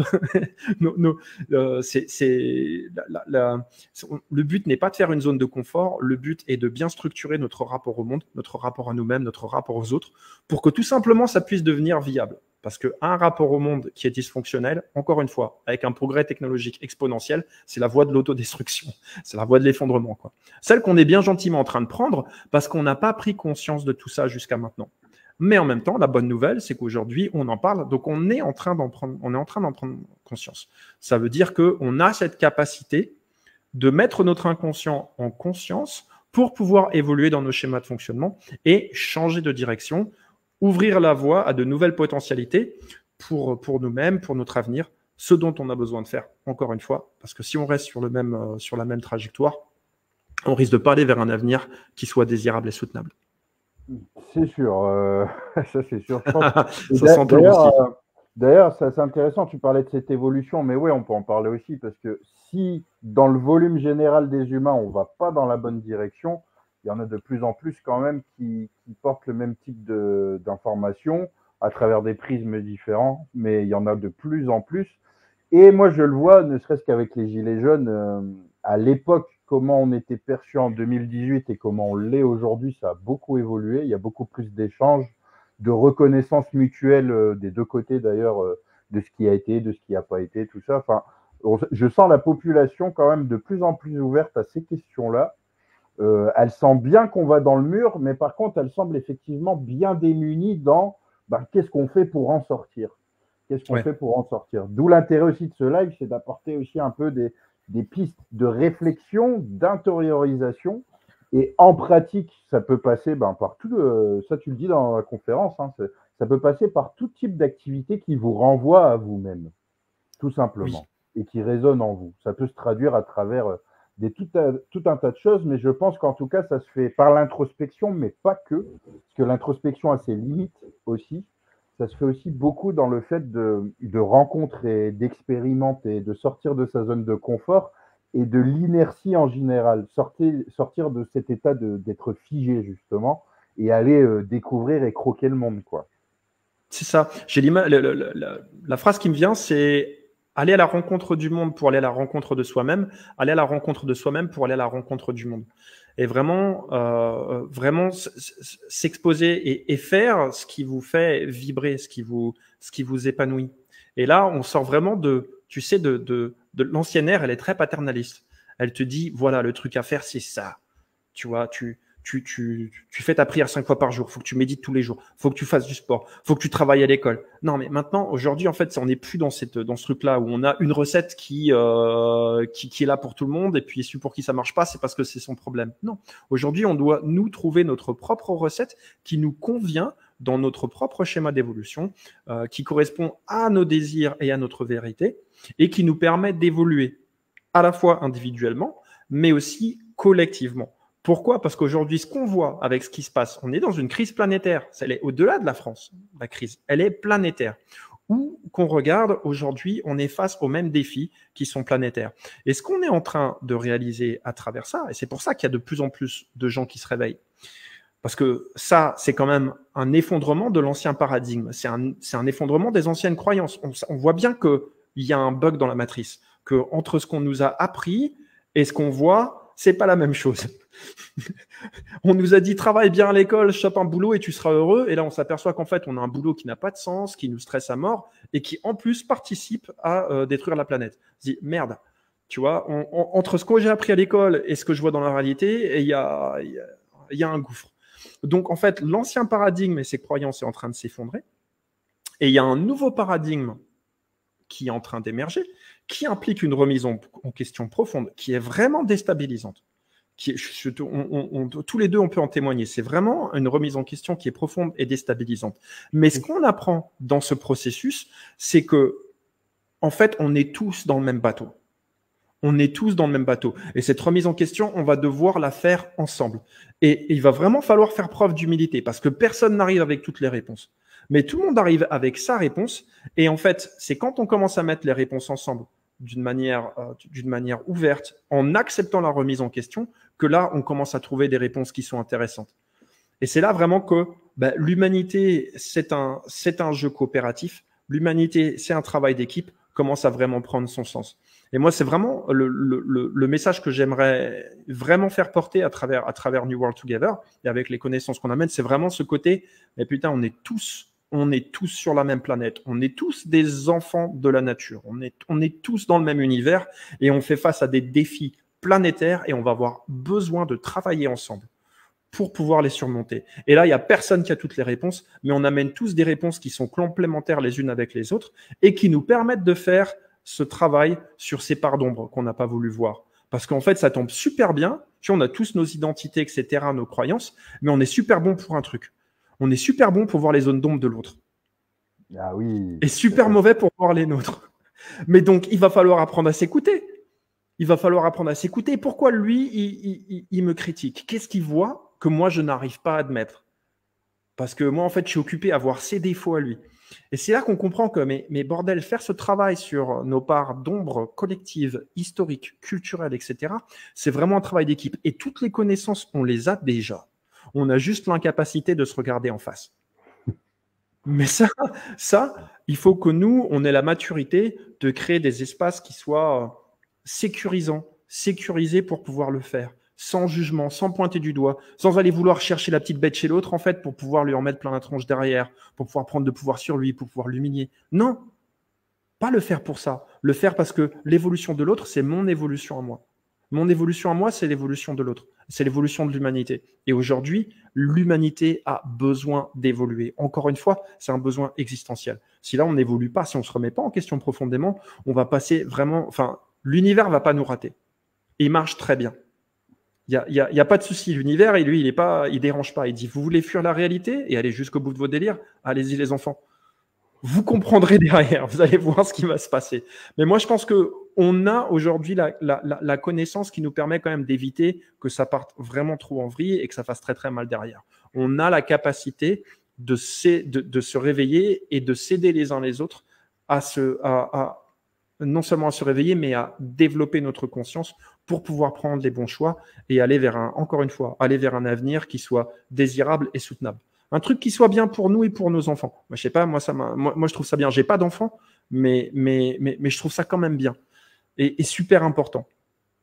le but n'est pas de faire une zone de confort, le but est de bien structurer notre rapport au monde monde, notre rapport à nous-mêmes, notre rapport aux autres, pour que tout simplement ça puisse devenir viable. Parce qu'un rapport au monde qui est dysfonctionnel, encore une fois, avec un progrès technologique exponentiel, c'est la voie de l'autodestruction, c'est la voie de l'effondrement, quoi. Celle qu'on est bien gentiment en train de prendre parce qu'on n'a pas pris conscience de tout ça jusqu'à maintenant. Mais en même temps, la bonne nouvelle, c'est qu'aujourd'hui, on en parle, donc on est en train d'en prendre conscience. Ça veut dire qu'on a cette capacité de mettre notre inconscient en conscience pour pouvoir évoluer dans nos schémas de fonctionnement et changer de direction, ouvrir la voie à de nouvelles potentialités pour nous-mêmes, pour notre avenir, ce dont on a besoin de faire, encore une fois, parce que si on reste sur la même trajectoire, on risque de pas aller vers un avenir qui soit désirable et soutenable. C'est sûr, ça c'est sûr. Ça s'entend aussi. D'ailleurs, c'est intéressant, tu parlais de cette évolution, mais oui, on peut en parler aussi, parce que si dans le volume général des humains, on ne va pas dans la bonne direction, il y en a de plus en plus quand même qui portent le même type d'informations à travers des prismes différents, mais il y en a de plus en plus. Et moi, je le vois, ne serait-ce qu'avec les Gilets jaunes, à l'époque, comment on était perçu en 2018 et comment on l'est aujourd'hui, ça a beaucoup évolué. Il y a beaucoup plus d'échanges, de reconnaissance mutuelle des deux côtés d'ailleurs, de ce qui a été, de ce qui n'a pas été, tout ça. Enfin, je sens la population quand même de plus en plus ouverte à ces questions-là. Elle sent bien qu'on va dans le mur, mais par contre, elle semble effectivement bien démunie dans qu'est-ce qu'on fait pour en sortir. Qu'est-ce qu'on fait pour en sortir? D'où l'intérêt aussi de ce live, c'est d'apporter aussi un peu des pistes de réflexion, d'intériorisation. Et en pratique, ça peut passer par tout, ça tu le dis dans la conférence, hein, ça peut passer par tout type d'activité qui vous renvoie à vous-même, tout simplement, et qui résonne en vous. Ça peut se traduire à travers tout un tas de choses, mais je pense qu'en tout cas, ça se fait par l'introspection, mais pas que, parce que l'introspection a ses limites aussi. Ça se fait aussi beaucoup dans le fait de rencontrer, d'expérimenter, de sortir de sa zone de confort et de l'inertie en général. Sortir de cet état d'être figé, justement, et aller découvrir et croquer le monde, quoi. C'est ça. J'ai la phrase qui me vient, c'est aller à la rencontre du monde pour aller à la rencontre de soi-même, aller à la rencontre de soi-même pour aller à la rencontre du monde. Et vraiment s'exposer et faire ce qui vous fait vibrer, ce qui vous épanouit. Et là, on sort vraiment de l'ancienne ère, elle est très paternaliste. Elle te dit, voilà, le truc à faire, c'est ça. Tu vois, tu fais ta prière 5 fois par jour, il faut que tu médites tous les jours, il faut que tu fasses du sport, il faut que tu travailles à l'école. Non, mais maintenant, aujourd'hui, en fait, on n'est plus dans ce truc-là où on a une recette qui est là pour tout le monde et puis celui pour qui ça marche pas, c'est parce que c'est son problème. Non. Aujourd'hui, on doit nous trouver notre propre recette qui nous convient dans notre propre schéma d'évolution, qui correspond à nos désirs et à notre vérité et qui nous permet d'évoluer à la fois individuellement, mais aussi collectivement. Pourquoi? Parce qu'aujourd'hui, ce qu'on voit avec ce qui se passe, on est dans une crise planétaire. Elle est au-delà de la France, la crise. Elle est planétaire. Où qu'on regarde, aujourd'hui, on est face aux mêmes défis qui sont planétaires. Et ce qu'on est en train de réaliser à travers ça, et c'est pour ça qu'il y a de plus en plus de gens qui se réveillent, parce que ça, c'est quand même un effondrement de l'ancien paradigme. C'est un effondrement des anciennes croyances. On voit bien qu'il y a un bug dans la matrice, que entre ce qu'on nous a appris et ce qu'on voit, c'est pas la même chose. On nous a dit travaille bien à l'école, chope un boulot et tu seras heureux. Et là, on s'aperçoit qu'en fait, on a un boulot qui n'a pas de sens, qui nous stresse à mort et qui en plus participe à détruire la planète. On se dit merde, tu vois, entre ce que j'ai appris à l'école et ce que je vois dans la réalité, il y a un gouffre. Donc en fait, l'ancien paradigme et ses croyances est en train de s'effondrer. Et il y a un nouveau paradigme qui est en train d'émerger, qui implique une remise en question profonde, qui est vraiment déstabilisante. Tous les deux, on peut en témoigner. C'est vraiment une remise en question qui est profonde et déstabilisante. Mais ce qu'on apprend dans ce processus, c'est que, en fait, on est tous dans le même bateau. On est tous dans le même bateau. Et cette remise en question, on va devoir la faire ensemble. Et il va vraiment falloir faire preuve d'humilité parce que personne n'arrive avec toutes les réponses. Mais tout le monde arrive avec sa réponse. Et en fait, c'est quand on commence à mettre les réponses ensemble d'une manière ouverte, en acceptant la remise en question, que là, on commence à trouver des réponses qui sont intéressantes. Et c'est là vraiment que l'humanité, c'est un jeu coopératif. L'humanité, c'est un travail d'équipe, commence à vraiment prendre son sens. Et moi, c'est vraiment le message que j'aimerais vraiment faire porter à travers New World Together et avec les connaissances qu'on amène, c'est vraiment ce côté, mais putain, on est tous sur la même planète, on est tous des enfants de la nature, on est tous dans le même univers et on fait face à des défis planétaires et on va avoir besoin de travailler ensemble pour pouvoir les surmonter. Et là, il n'y a personne qui a toutes les réponses, mais on amène tous des réponses qui sont complémentaires les unes avec les autres et qui nous permettent de faire ce travail sur ces parts d'ombre qu'on n'a pas voulu voir. Parce qu'en fait, ça tombe super bien. Tu vois, on a tous nos identités, etc., nos croyances, mais on est super bon pour un truc. On est super bon pour voir les zones d'ombre de l'autre. Ah oui. Et super mauvais pour voir les nôtres. Mais donc, il va falloir apprendre à s'écouter. Il va falloir apprendre à s'écouter. Pourquoi lui, il me critique? Qu'est-ce qu'il voit que moi, je n'arrive pas à admettre? Parce que moi, en fait, je suis occupé à voir ses défauts à lui. Et c'est là qu'on comprend que, mais bordel, faire ce travail sur nos parts d'ombre collectives, historiques, culturelles, etc., c'est vraiment un travail d'équipe. Et toutes les connaissances, on les a déjà. On a juste l'incapacité de se regarder en face. Mais ça, il faut que nous, on ait la maturité de créer des espaces qui soient sécurisants, sécurisés pour pouvoir le faire, sans jugement, sans pointer du doigt, sans aller vouloir chercher la petite bête chez l'autre, en fait, pour pouvoir lui en mettre plein la tronche derrière, pour pouvoir prendre de pouvoir sur lui, pour pouvoir l'humilier. Non, pas le faire pour ça. Le faire parce que l'évolution de l'autre, c'est mon évolution à moi. Mon évolution à moi, c'est l'évolution de l'autre. C'est l'évolution de l'humanité. Et aujourd'hui, l'humanité a besoin d'évoluer. Encore une fois, c'est un besoin existentiel. Si là, on n'évolue pas, si on ne se remet pas en question profondément, on va passer vraiment... Enfin, l'univers ne va pas nous rater. Et il marche très bien. Il y a pas de souci. L'univers, et lui, il dérange pas. Il dit, vous voulez fuir la réalité et aller jusqu'au bout de vos délires? Allez-y, les enfants. Vous comprendrez derrière, vous allez voir ce qui va se passer. Mais moi, je pense qu'on a aujourd'hui la connaissance qui nous permet quand même d'éviter que ça parte vraiment trop en vrille et que ça fasse très très mal derrière. On a la capacité de se réveiller et de s'aider les uns les autres non seulement à se réveiller, mais à développer notre conscience pour pouvoir prendre les bons choix et aller encore une fois, aller vers un avenir qui soit désirable et soutenable. Un truc qui soit bien pour nous et pour nos enfants. Moi, je sais pas, moi, je trouve ça bien. J'ai pas d'enfants, mais je trouve ça quand même bien et super important.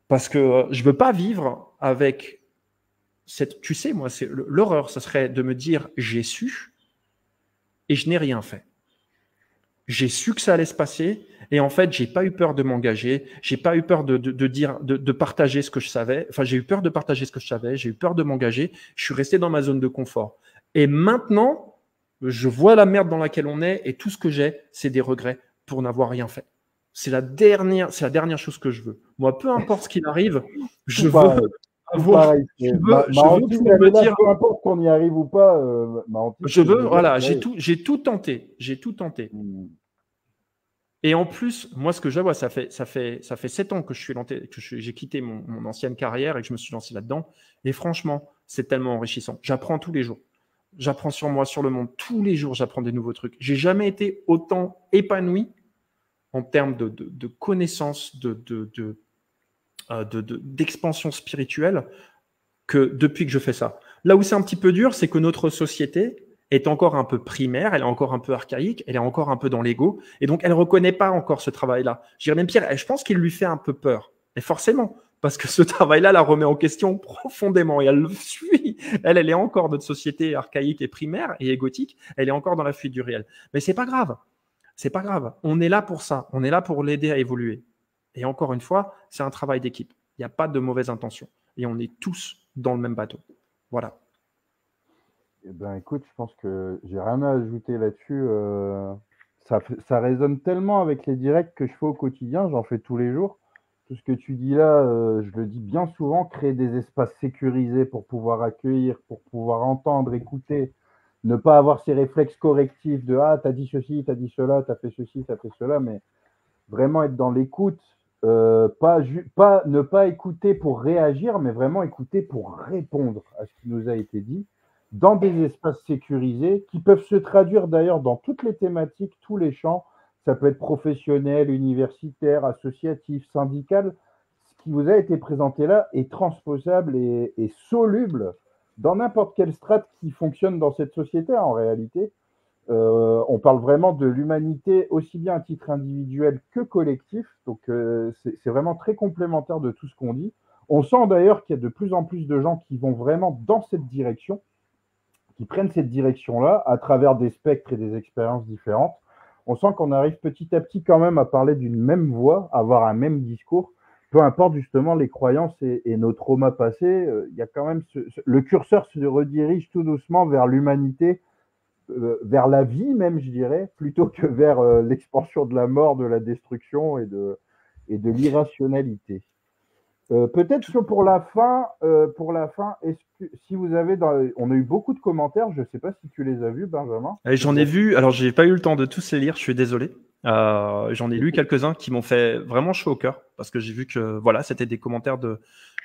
Parce que je veux pas vivre avec cette, tu sais, moi, c'est l'horreur, ce serait de me dire j'ai su et je n'ai rien fait. J'ai su que ça allait se passer et en fait, j'ai pas eu peur de m'engager, j'ai pas eu peur de partager ce que je savais. Enfin, j'ai eu peur de partager ce que je savais, j'ai eu peur de m'engager. Je suis resté dans ma zone de confort. Et maintenant, je vois la merde dans laquelle on est et tout ce que j'ai, c'est des regrets pour n'avoir rien fait. C'est la dernière chose que je veux. Moi, peu importe ce qu'il arrive, je veux avoir, je veux pouvoir me dire, peu importe qu'on y arrive ou pas, je veux, voilà, j'ai tout tenté. Et en plus, moi, ce que je vois, ça fait 7 ans que j'ai quitté mon ancienne carrière et que je me suis lancé là-dedans. Et franchement, c'est tellement enrichissant. J'apprends tous les jours. J'apprends sur moi, sur le monde. Tous les jours, j'apprends des nouveaux trucs. J'ai jamais été autant épanoui en termes de connaissances, d'expansion spirituelle que depuis que je fais ça. Là où c'est un petit peu dur, c'est que notre société est encore un peu primaire, elle est encore un peu archaïque, elle est encore un peu dans l'ego, et donc elle ne reconnaît pas encore ce travail-là. Je dirais même pire, je pense qu'il lui fait un peu peur. Et forcément, parce que ce travail-là la remet en question profondément, et elle le suit. Elle est encore dans notre société archaïque et primaire et égotique, elle est encore dans la fuite du réel. Mais c'est pas grave. C'est pas grave. On est là pour ça. On est là pour l'aider à évoluer. Et encore une fois, c'est un travail d'équipe. Il n'y a pas de mauvaise intention. Et on est tous dans le même bateau. Voilà. Eh ben, écoute, je pense que j'ai rien à ajouter là-dessus. Ça résonne tellement avec les directs que je fais au quotidien, j'en fais tous les jours. Tout ce que tu dis là, je le dis bien souvent, créer des espaces sécurisés pour pouvoir accueillir, pour pouvoir entendre, écouter, ne pas avoir ces réflexes correctifs de ah, t'as dit ceci, t'as dit cela, t'as fait ceci, t'as fait cela, mais vraiment être dans l'écoute, ne pas écouter pour réagir, mais vraiment écouter pour répondre à ce qui nous a été dit, dans des espaces sécurisés qui peuvent se traduire d'ailleurs dans toutes les thématiques, tous les champs. Ça peut être professionnel, universitaire, associatif, syndical. Ce qui vous a été présenté là est transposable et soluble dans n'importe quelle strate qui fonctionne dans cette société en réalité. On parle vraiment de l'humanité aussi bien à titre individuel que collectif. Donc, c'est vraiment très complémentaire de tout ce qu'on dit. On sent d'ailleurs qu'il y a de plus en plus de gens qui vont vraiment dans cette direction, qui prennent cette direction-là à travers des spectres et des expériences différentes. On sent qu'on arrive petit à petit quand même à parler d'une même voix, à avoir un même discours, peu importe justement les croyances et nos traumas passés. Il y a quand même le curseur se redirige tout doucement vers l'humanité, vers la vie même, je dirais, plutôt que vers l'expansion de la mort, de la destruction et de l'irrationalité. Peut-être que pour la fin, est-ce que si vous avez on a eu beaucoup de commentaires, je ne sais pas si tu les as vus, Benjamin. J'en ai vu, alors j'ai pas eu le temps de tous les lire, je suis désolé. J'en ai lu quelques-uns qui m'ont fait vraiment chaud au cœur parce que j'ai vu que voilà, c'était des commentaires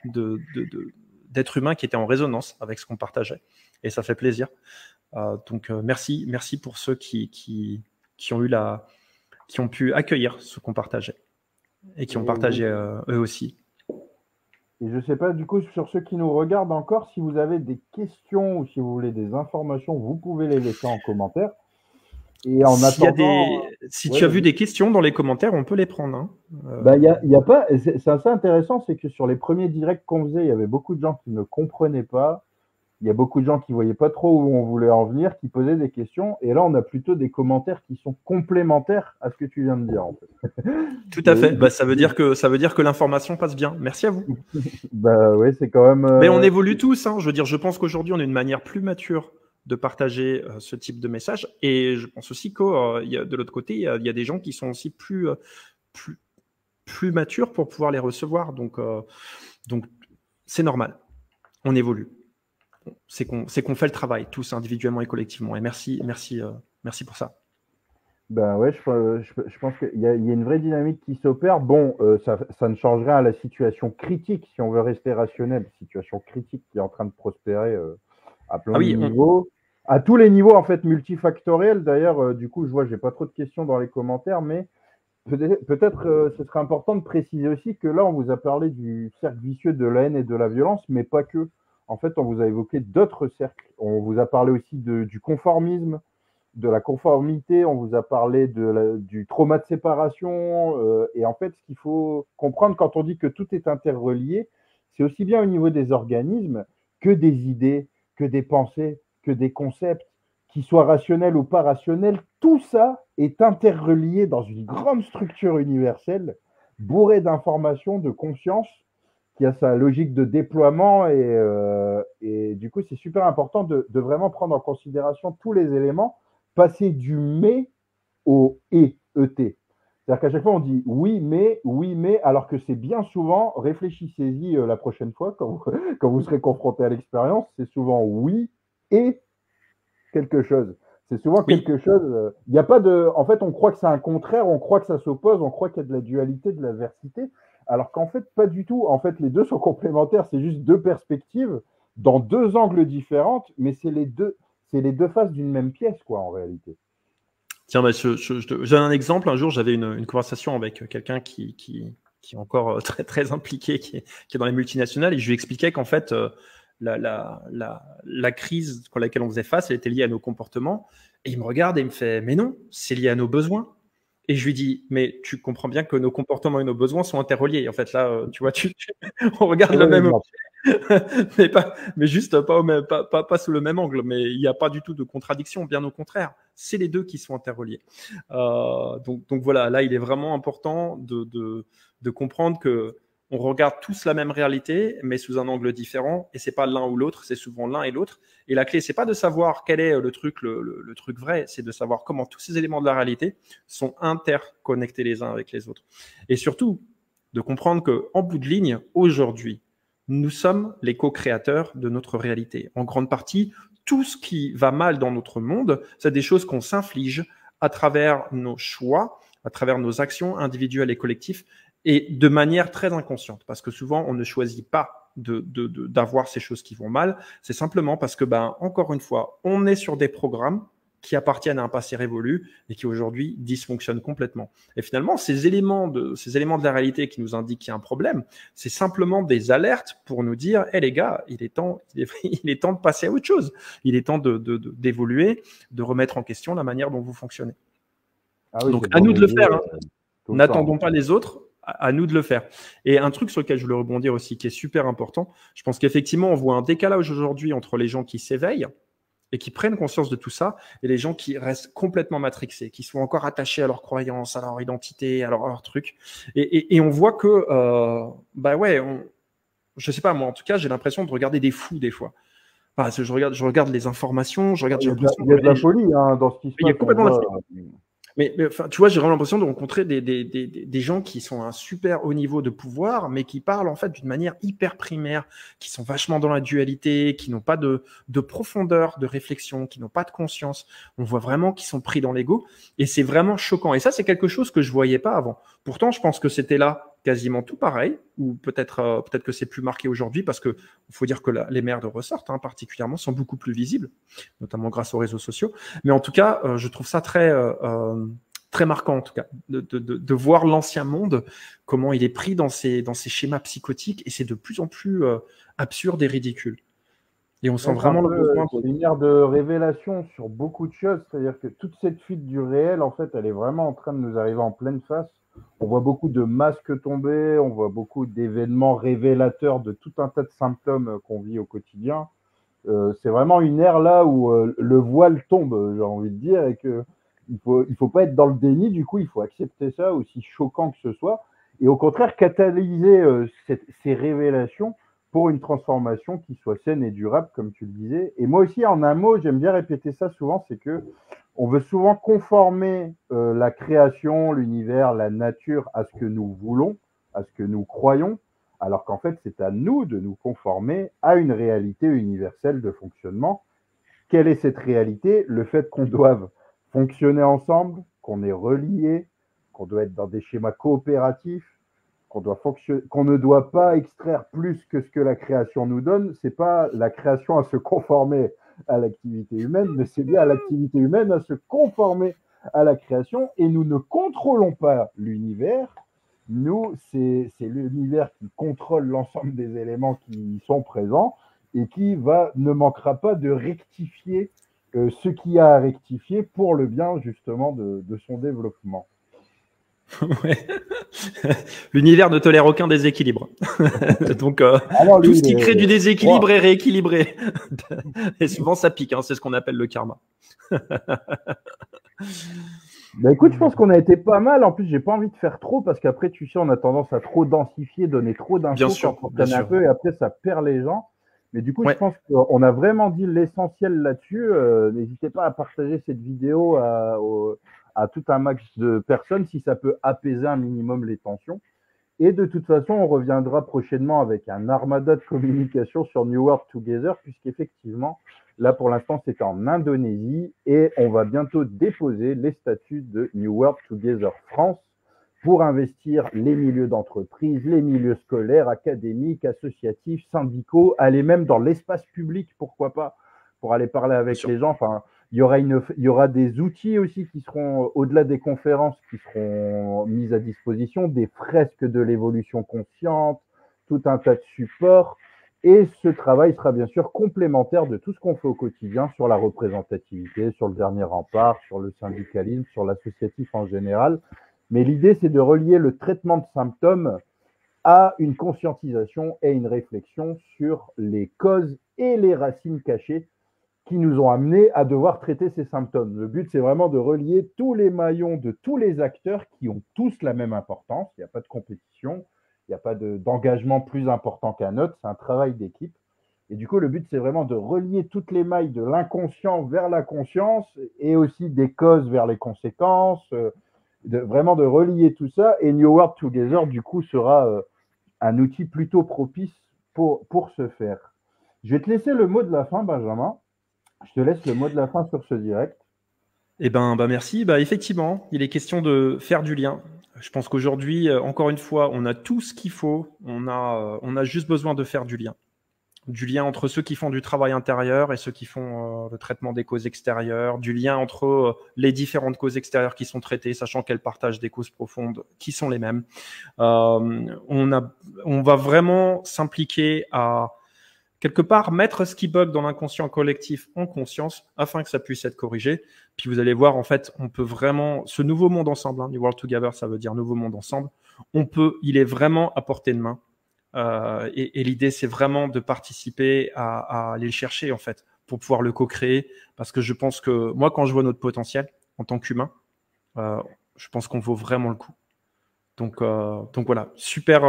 d'êtres humains qui étaient en résonance avec ce qu'on partageait et ça fait plaisir. Donc merci pour ceux qui ont pu accueillir ce qu'on partageait et qui ont partagé eux aussi. Et je ne sais pas, du coup, sur ceux qui nous regardent encore, si vous avez des questions ou si vous voulez des informations, vous pouvez les laisser en commentaire. Et en attendant, si tu as vu des questions dans les commentaires, on peut les prendre. Hein. Y a pas, c'est assez intéressant, c'est que sur les premiers directs qu'on faisait, il y avait beaucoup de gens qui ne comprenaient pas. Il y a beaucoup de gens qui ne voyaient pas trop où on voulait en venir, qui posaient des questions. Et là, on a plutôt des commentaires qui sont complémentaires à ce que tu viens de dire, en fait. Tout à fait. Ça veut dire que l'information passe bien. Merci à vous. Oui, c'est quand même. Mais on évolue tous. Hein. Je veux dire, je pense qu'aujourd'hui, on a une manière plus mature de partager ce type de message. Et je pense aussi que de l'autre côté, il y a des gens qui sont aussi plus matures pour pouvoir les recevoir. Donc c'est normal. On évolue. C'est qu'on fait le travail tous individuellement et collectivement. Et merci pour ça. Ouais, je pense qu'il y a une vraie dynamique qui s'opère. Bon, ça ne change rien à la situation critique, si on veut rester rationnel. Situation critique qui est en train de prospérer à plein de niveaux. À tous les niveaux, en fait, multifactoriels. D'ailleurs, du coup, je vois, j'ai pas trop de questions dans les commentaires, mais peut-être ce serait important de préciser aussi que là, on vous a parlé du cercle vicieux de la haine et de la violence, mais pas que. En fait, on vous a évoqué d'autres cercles. On vous a parlé aussi du conformisme, de la conformité, on vous a parlé du trauma de séparation. Et en fait, ce qu'il faut comprendre quand on dit que tout est interrelié, c'est aussi bien au niveau des organismes que des idées, que des pensées, que des concepts, qu'ils soient rationnels ou pas rationnels. Tout ça est interrelié dans une grande structure universelle, bourrée d'informations, de conscience, qui a sa logique de déploiement et du coup, c'est super important de vraiment prendre en considération tous les éléments, passer du mais au et, ET. C'est-à-dire qu'à chaque fois, on dit oui, mais, alors que c'est bien souvent, réfléchissez-y la prochaine fois quand vous serez confronté à l'expérience, c'est souvent oui et quelque chose. C'est souvent quelque chose. Il n'y a pas de. En fait, on croit que c'est un contraire, on croit que ça s'oppose, on croit qu'il y a de la dualité, de l'aversité, alors qu'en fait, pas du tout. En fait, les deux sont complémentaires. C'est juste deux perspectives dans deux angles différents, mais c'est les deux faces d'une même pièce, quoi, en réalité. Tiens, j'ai un exemple. Un jour, j'avais une conversation avec quelqu'un qui est encore très, très impliqué, qui est dans les multinationales, et je lui expliquais qu'en fait, la crise à laquelle on faisait face, elle était liée à nos comportements. Et il me regarde et il me fait « Mais non, c'est lié à nos besoins. » Et je lui dis « Mais tu comprends bien que nos comportements et nos besoins sont interreliés. » En fait, là, tu vois, on regarde le même objet, mais juste pas sous le même angle. Mais il n'y a pas du tout de contradiction, bien au contraire. C'est les deux qui sont interreliés. Donc voilà, là, il est vraiment important de comprendre que on regarde tous la même réalité, mais sous un angle différent, et c'est pas l'un ou l'autre, c'est souvent l'un et l'autre. Et la clé, c'est pas de savoir quel est le truc vrai, c'est de savoir comment tous ces éléments de la réalité sont interconnectés les uns avec les autres. Et surtout, de comprendre que, en bout de ligne, aujourd'hui, nous sommes les co-créateurs de notre réalité. En grande partie, tout ce qui va mal dans notre monde, c'est des choses qu'on s'inflige à travers nos choix, à travers nos actions individuelles et collectives, et de manière très inconsciente, parce que souvent, on ne choisit pas d'avoir ces choses qui vont mal. C'est simplement parce que, encore une fois, on est sur des programmes qui appartiennent à un passé révolu et qui aujourd'hui dysfonctionnent complètement. Et finalement, ces éléments de la réalité qui nous indiquent qu'il y a un problème, c'est simplement des alertes pour nous dire, hé les gars, il est temps de passer à autre chose. Il est temps d'évoluer, de remettre en question la manière dont vous fonctionnez. Ah oui, donc, à nous de le faire. Hein. Tout le N'attendons temps. pas les autres, à nous de le faire. Et un truc sur lequel je voulais rebondir aussi, qui est super important, je pense qu'effectivement, on voit un décalage aujourd'hui entre les gens qui s'éveillent et qui prennent conscience de tout ça, et les gens qui restent complètement matrixés, qui sont encore attachés à leurs croyances, à leur identité, à leur truc. Et on voit que, je sais pas, moi, en tout cas, j'ai l'impression de regarder des fous des fois. Enfin, je regarde les informations, j'ai l'impression Il y a de la folie hein, dans ce qui se passe. Il y a complètement de la folie. Mais enfin, tu vois, j'ai vraiment l'impression de rencontrer des gens qui sont à un super haut niveau de pouvoir, mais qui parlent en fait d'une manière hyper primaire, qui sont vachement dans la dualité, qui n'ont pas de profondeur de réflexion, qui n'ont pas de conscience. On voit vraiment qu'ils sont pris dans l'ego et c'est vraiment choquant. Et ça, c'est quelque chose que je voyais pas avant. Pourtant, je pense que c'était là quasiment tout pareil, ou peut-être que c'est plus marqué aujourd'hui parce que faut dire que les merdes ressortent, hein, particulièrement, sont beaucoup plus visibles, notamment grâce aux réseaux sociaux. Mais en tout cas, je trouve ça très marquant, en tout cas, de voir l'ancien monde, comment il est pris dans ces schémas psychotiques, et c'est de plus en plus absurde et ridicule. Et on sent vraiment le besoin. C'est une ère de révélation sur beaucoup de choses, c'est-à-dire que toute cette fuite du réel, en fait, elle est vraiment en train de nous arriver en pleine face. On voit beaucoup de masques tomber, on voit beaucoup d'événements révélateurs de tout un tas de symptômes qu'on vit au quotidien. C'est vraiment une ère là où le voile tombe, j'ai envie de dire, et que il faut pas être dans le déni, du coup, il faut accepter ça, aussi choquant que ce soit, et au contraire catalyser ces révélations pour une transformation qui soit saine et durable, comme tu le disais. Et moi aussi, en un mot, j'aime bien répéter ça souvent, c'est que on veut souvent conformer la création, l'univers, la nature à ce que nous voulons, à ce que nous croyons, alors qu'en fait, c'est à nous de nous conformer à une réalité universelle de fonctionnement. Quelle est cette réalité? Le fait qu'on doive fonctionner ensemble, qu'on est reliés, qu'on doit être dans des schémas coopératifs, qu'on ne doit pas extraire plus que ce que la création nous donne. C'est pas la création à se conformer à l'activité humaine, mais c'est bien à l'activité humaine à se conformer à la création. Et nous ne contrôlons pas l'univers. Nous, c'est l'univers qui contrôle l'ensemble des éléments qui y sont présents et qui ne manquera pas de rectifier ce qu'il y a à rectifier pour le bien justement de son développement. Ouais. L'univers ne tolère aucun déséquilibre. Donc, tout ce qui crée du déséquilibre est rééquilibré. Et souvent, ça pique. Hein, c'est ce qu'on appelle le karma. Bah écoute, je pense qu'on a été pas mal. En plus, j'ai pas envie de faire trop parce qu'après, tu sais, on a tendance à trop densifier, donner trop d'infos quand on traîne un peu et après, ça perd les gens. Mais du coup, je pense qu'on a vraiment dit l'essentiel là-dessus. N'hésitez pas à partager cette vidéo à tout un max de personnes si ça peut apaiser un minimum les tensions. Et de toute façon, on reviendra prochainement avec un armada de communication sur New World Together, puisqu'effectivement, là pour l'instant, c'est en Indonésie et on va bientôt déposer les statuts de New World Together France pour investir les milieux d'entreprise, les milieux scolaires, académiques, associatifs, syndicaux, aller même dans l'espace public, pourquoi pas, pour aller parler avec les gens. Enfin, il y aura des outils aussi qui seront, au-delà des conférences, qui seront mises à disposition, des fresques de l'évolution consciente, tout un tas de supports. Et ce travail sera bien sûr complémentaire de tout ce qu'on fait au quotidien sur la représentativité, sur le dernier rempart, sur le syndicalisme, sur l'associatif en général. Mais l'idée, c'est de relier le traitement de symptômes à une conscientisation et une réflexion sur les causes et les racines cachées qui nous ont amenés à devoir traiter ces symptômes. Le but, c'est vraiment de relier tous les maillons de tous les acteurs qui ont tous la même importance. Il n'y a pas de compétition, il n'y a pas d'engagement plus important qu'un autre, c'est un travail d'équipe. Et du coup, le but, c'est vraiment de relier toutes les mailles de l'inconscient vers la conscience et aussi des causes vers les conséquences, vraiment de relier tout ça. Et New World Together, du coup, sera un outil plutôt propice pour ce faire. Je vais te laisser le mot de la fin, Benjamin. Je te laisse le mot de la fin sur ce direct. Eh ben, merci. Effectivement, il est question de faire du lien. Je pense qu'aujourd'hui, encore une fois, on a tout ce qu'il faut. On a juste besoin de faire du lien. du lien entre ceux qui font du travail intérieur et ceux qui font le traitement des causes extérieures, du lien entre les différentes causes extérieures qui sont traitées, sachant qu'elles partagent des causes profondes qui sont les mêmes. On va vraiment s'impliquer à quelque part mettre ce qui bug dans l'inconscient collectif en conscience afin que ça puisse être corrigé. Puis vous allez voir, en fait, on peut vraiment, ce nouveau monde ensemble, New World Together, ça veut dire nouveau monde ensemble, il est vraiment à portée de main. Et l'idée, c'est vraiment de participer à aller le chercher, en fait, pour pouvoir le co-créer. Parce que je pense que moi, quand je vois notre potentiel en tant qu'humain, je pense qu'on vaut vraiment le coup. Donc voilà, super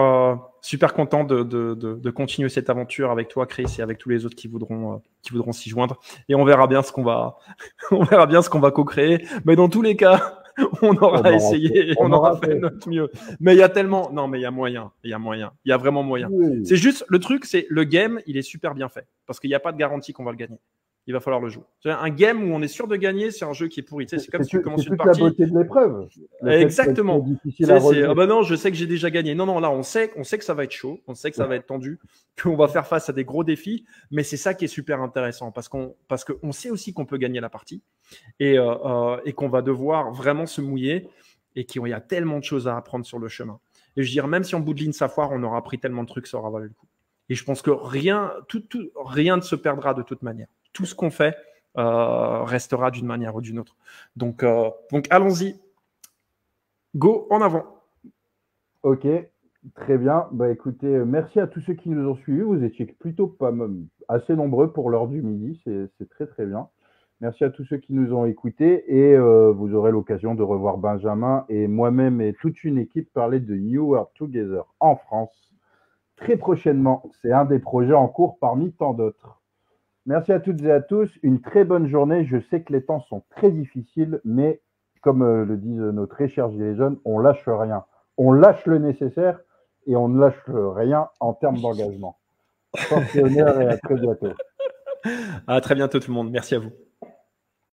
content de continuer cette aventure avec toi, Chris, et avec tous les autres qui voudront s'y joindre. Et on verra bien ce qu'on va, on verra bien ce qu'on va co-créer. Mais dans tous les cas, on aura essayé, on aura fait notre mieux. Mais il y a tellement, non, mais il y a moyen, il y a vraiment moyen. Oui. C'est juste le truc, c'est le game, il est super bien fait parce qu'il n'y a pas de garantie qu'on va le gagner. Il va falloir le jouer. Un game où on est sûr de gagner, c'est un jeu qui est pourri. Tu sais, c'est comme si tu commences une partie. C'est toute la beauté de l'épreuve. Exactement. Ah bah non, je sais que j'ai déjà gagné. Non, là, on sait que ça va être chaud, on sait que ça va être tendu, qu'on va faire face à des gros défis, mais c'est ça qui est super intéressant parce qu'on sait aussi qu'on peut gagner la partie et qu'on va devoir vraiment se mouiller et qu'il y a tellement de choses à apprendre sur le chemin. Et je dirais, même si en bout de ligne ça foire, on aura appris tellement de trucs, ça aura valu le coup. Et je pense que rien ne se perdra de toute manière. Tout ce qu'on fait restera d'une manière ou d'une autre. Donc allons-y. Go en avant. Ok, très bien. Bah écoutez, merci à tous ceux qui nous ont suivis. Vous étiez plutôt assez nombreux pour l'heure du midi. C'est très très bien. Merci à tous ceux qui nous ont écoutés et vous aurez l'occasion de revoir Benjamin et moi-même et toute une équipe parler de New World Together en France très prochainement. C'est un des projets en cours parmi tant d'autres. Merci à toutes et à tous. Une très bonne journée. Je sais que les temps sont très difficiles, mais comme le disent nos très chers gilets jaunes, on lâche rien. On lâche le nécessaire et on ne lâche rien en termes d'engagement. Force et honneur et à très bientôt. À très bientôt tout le monde. Merci à vous.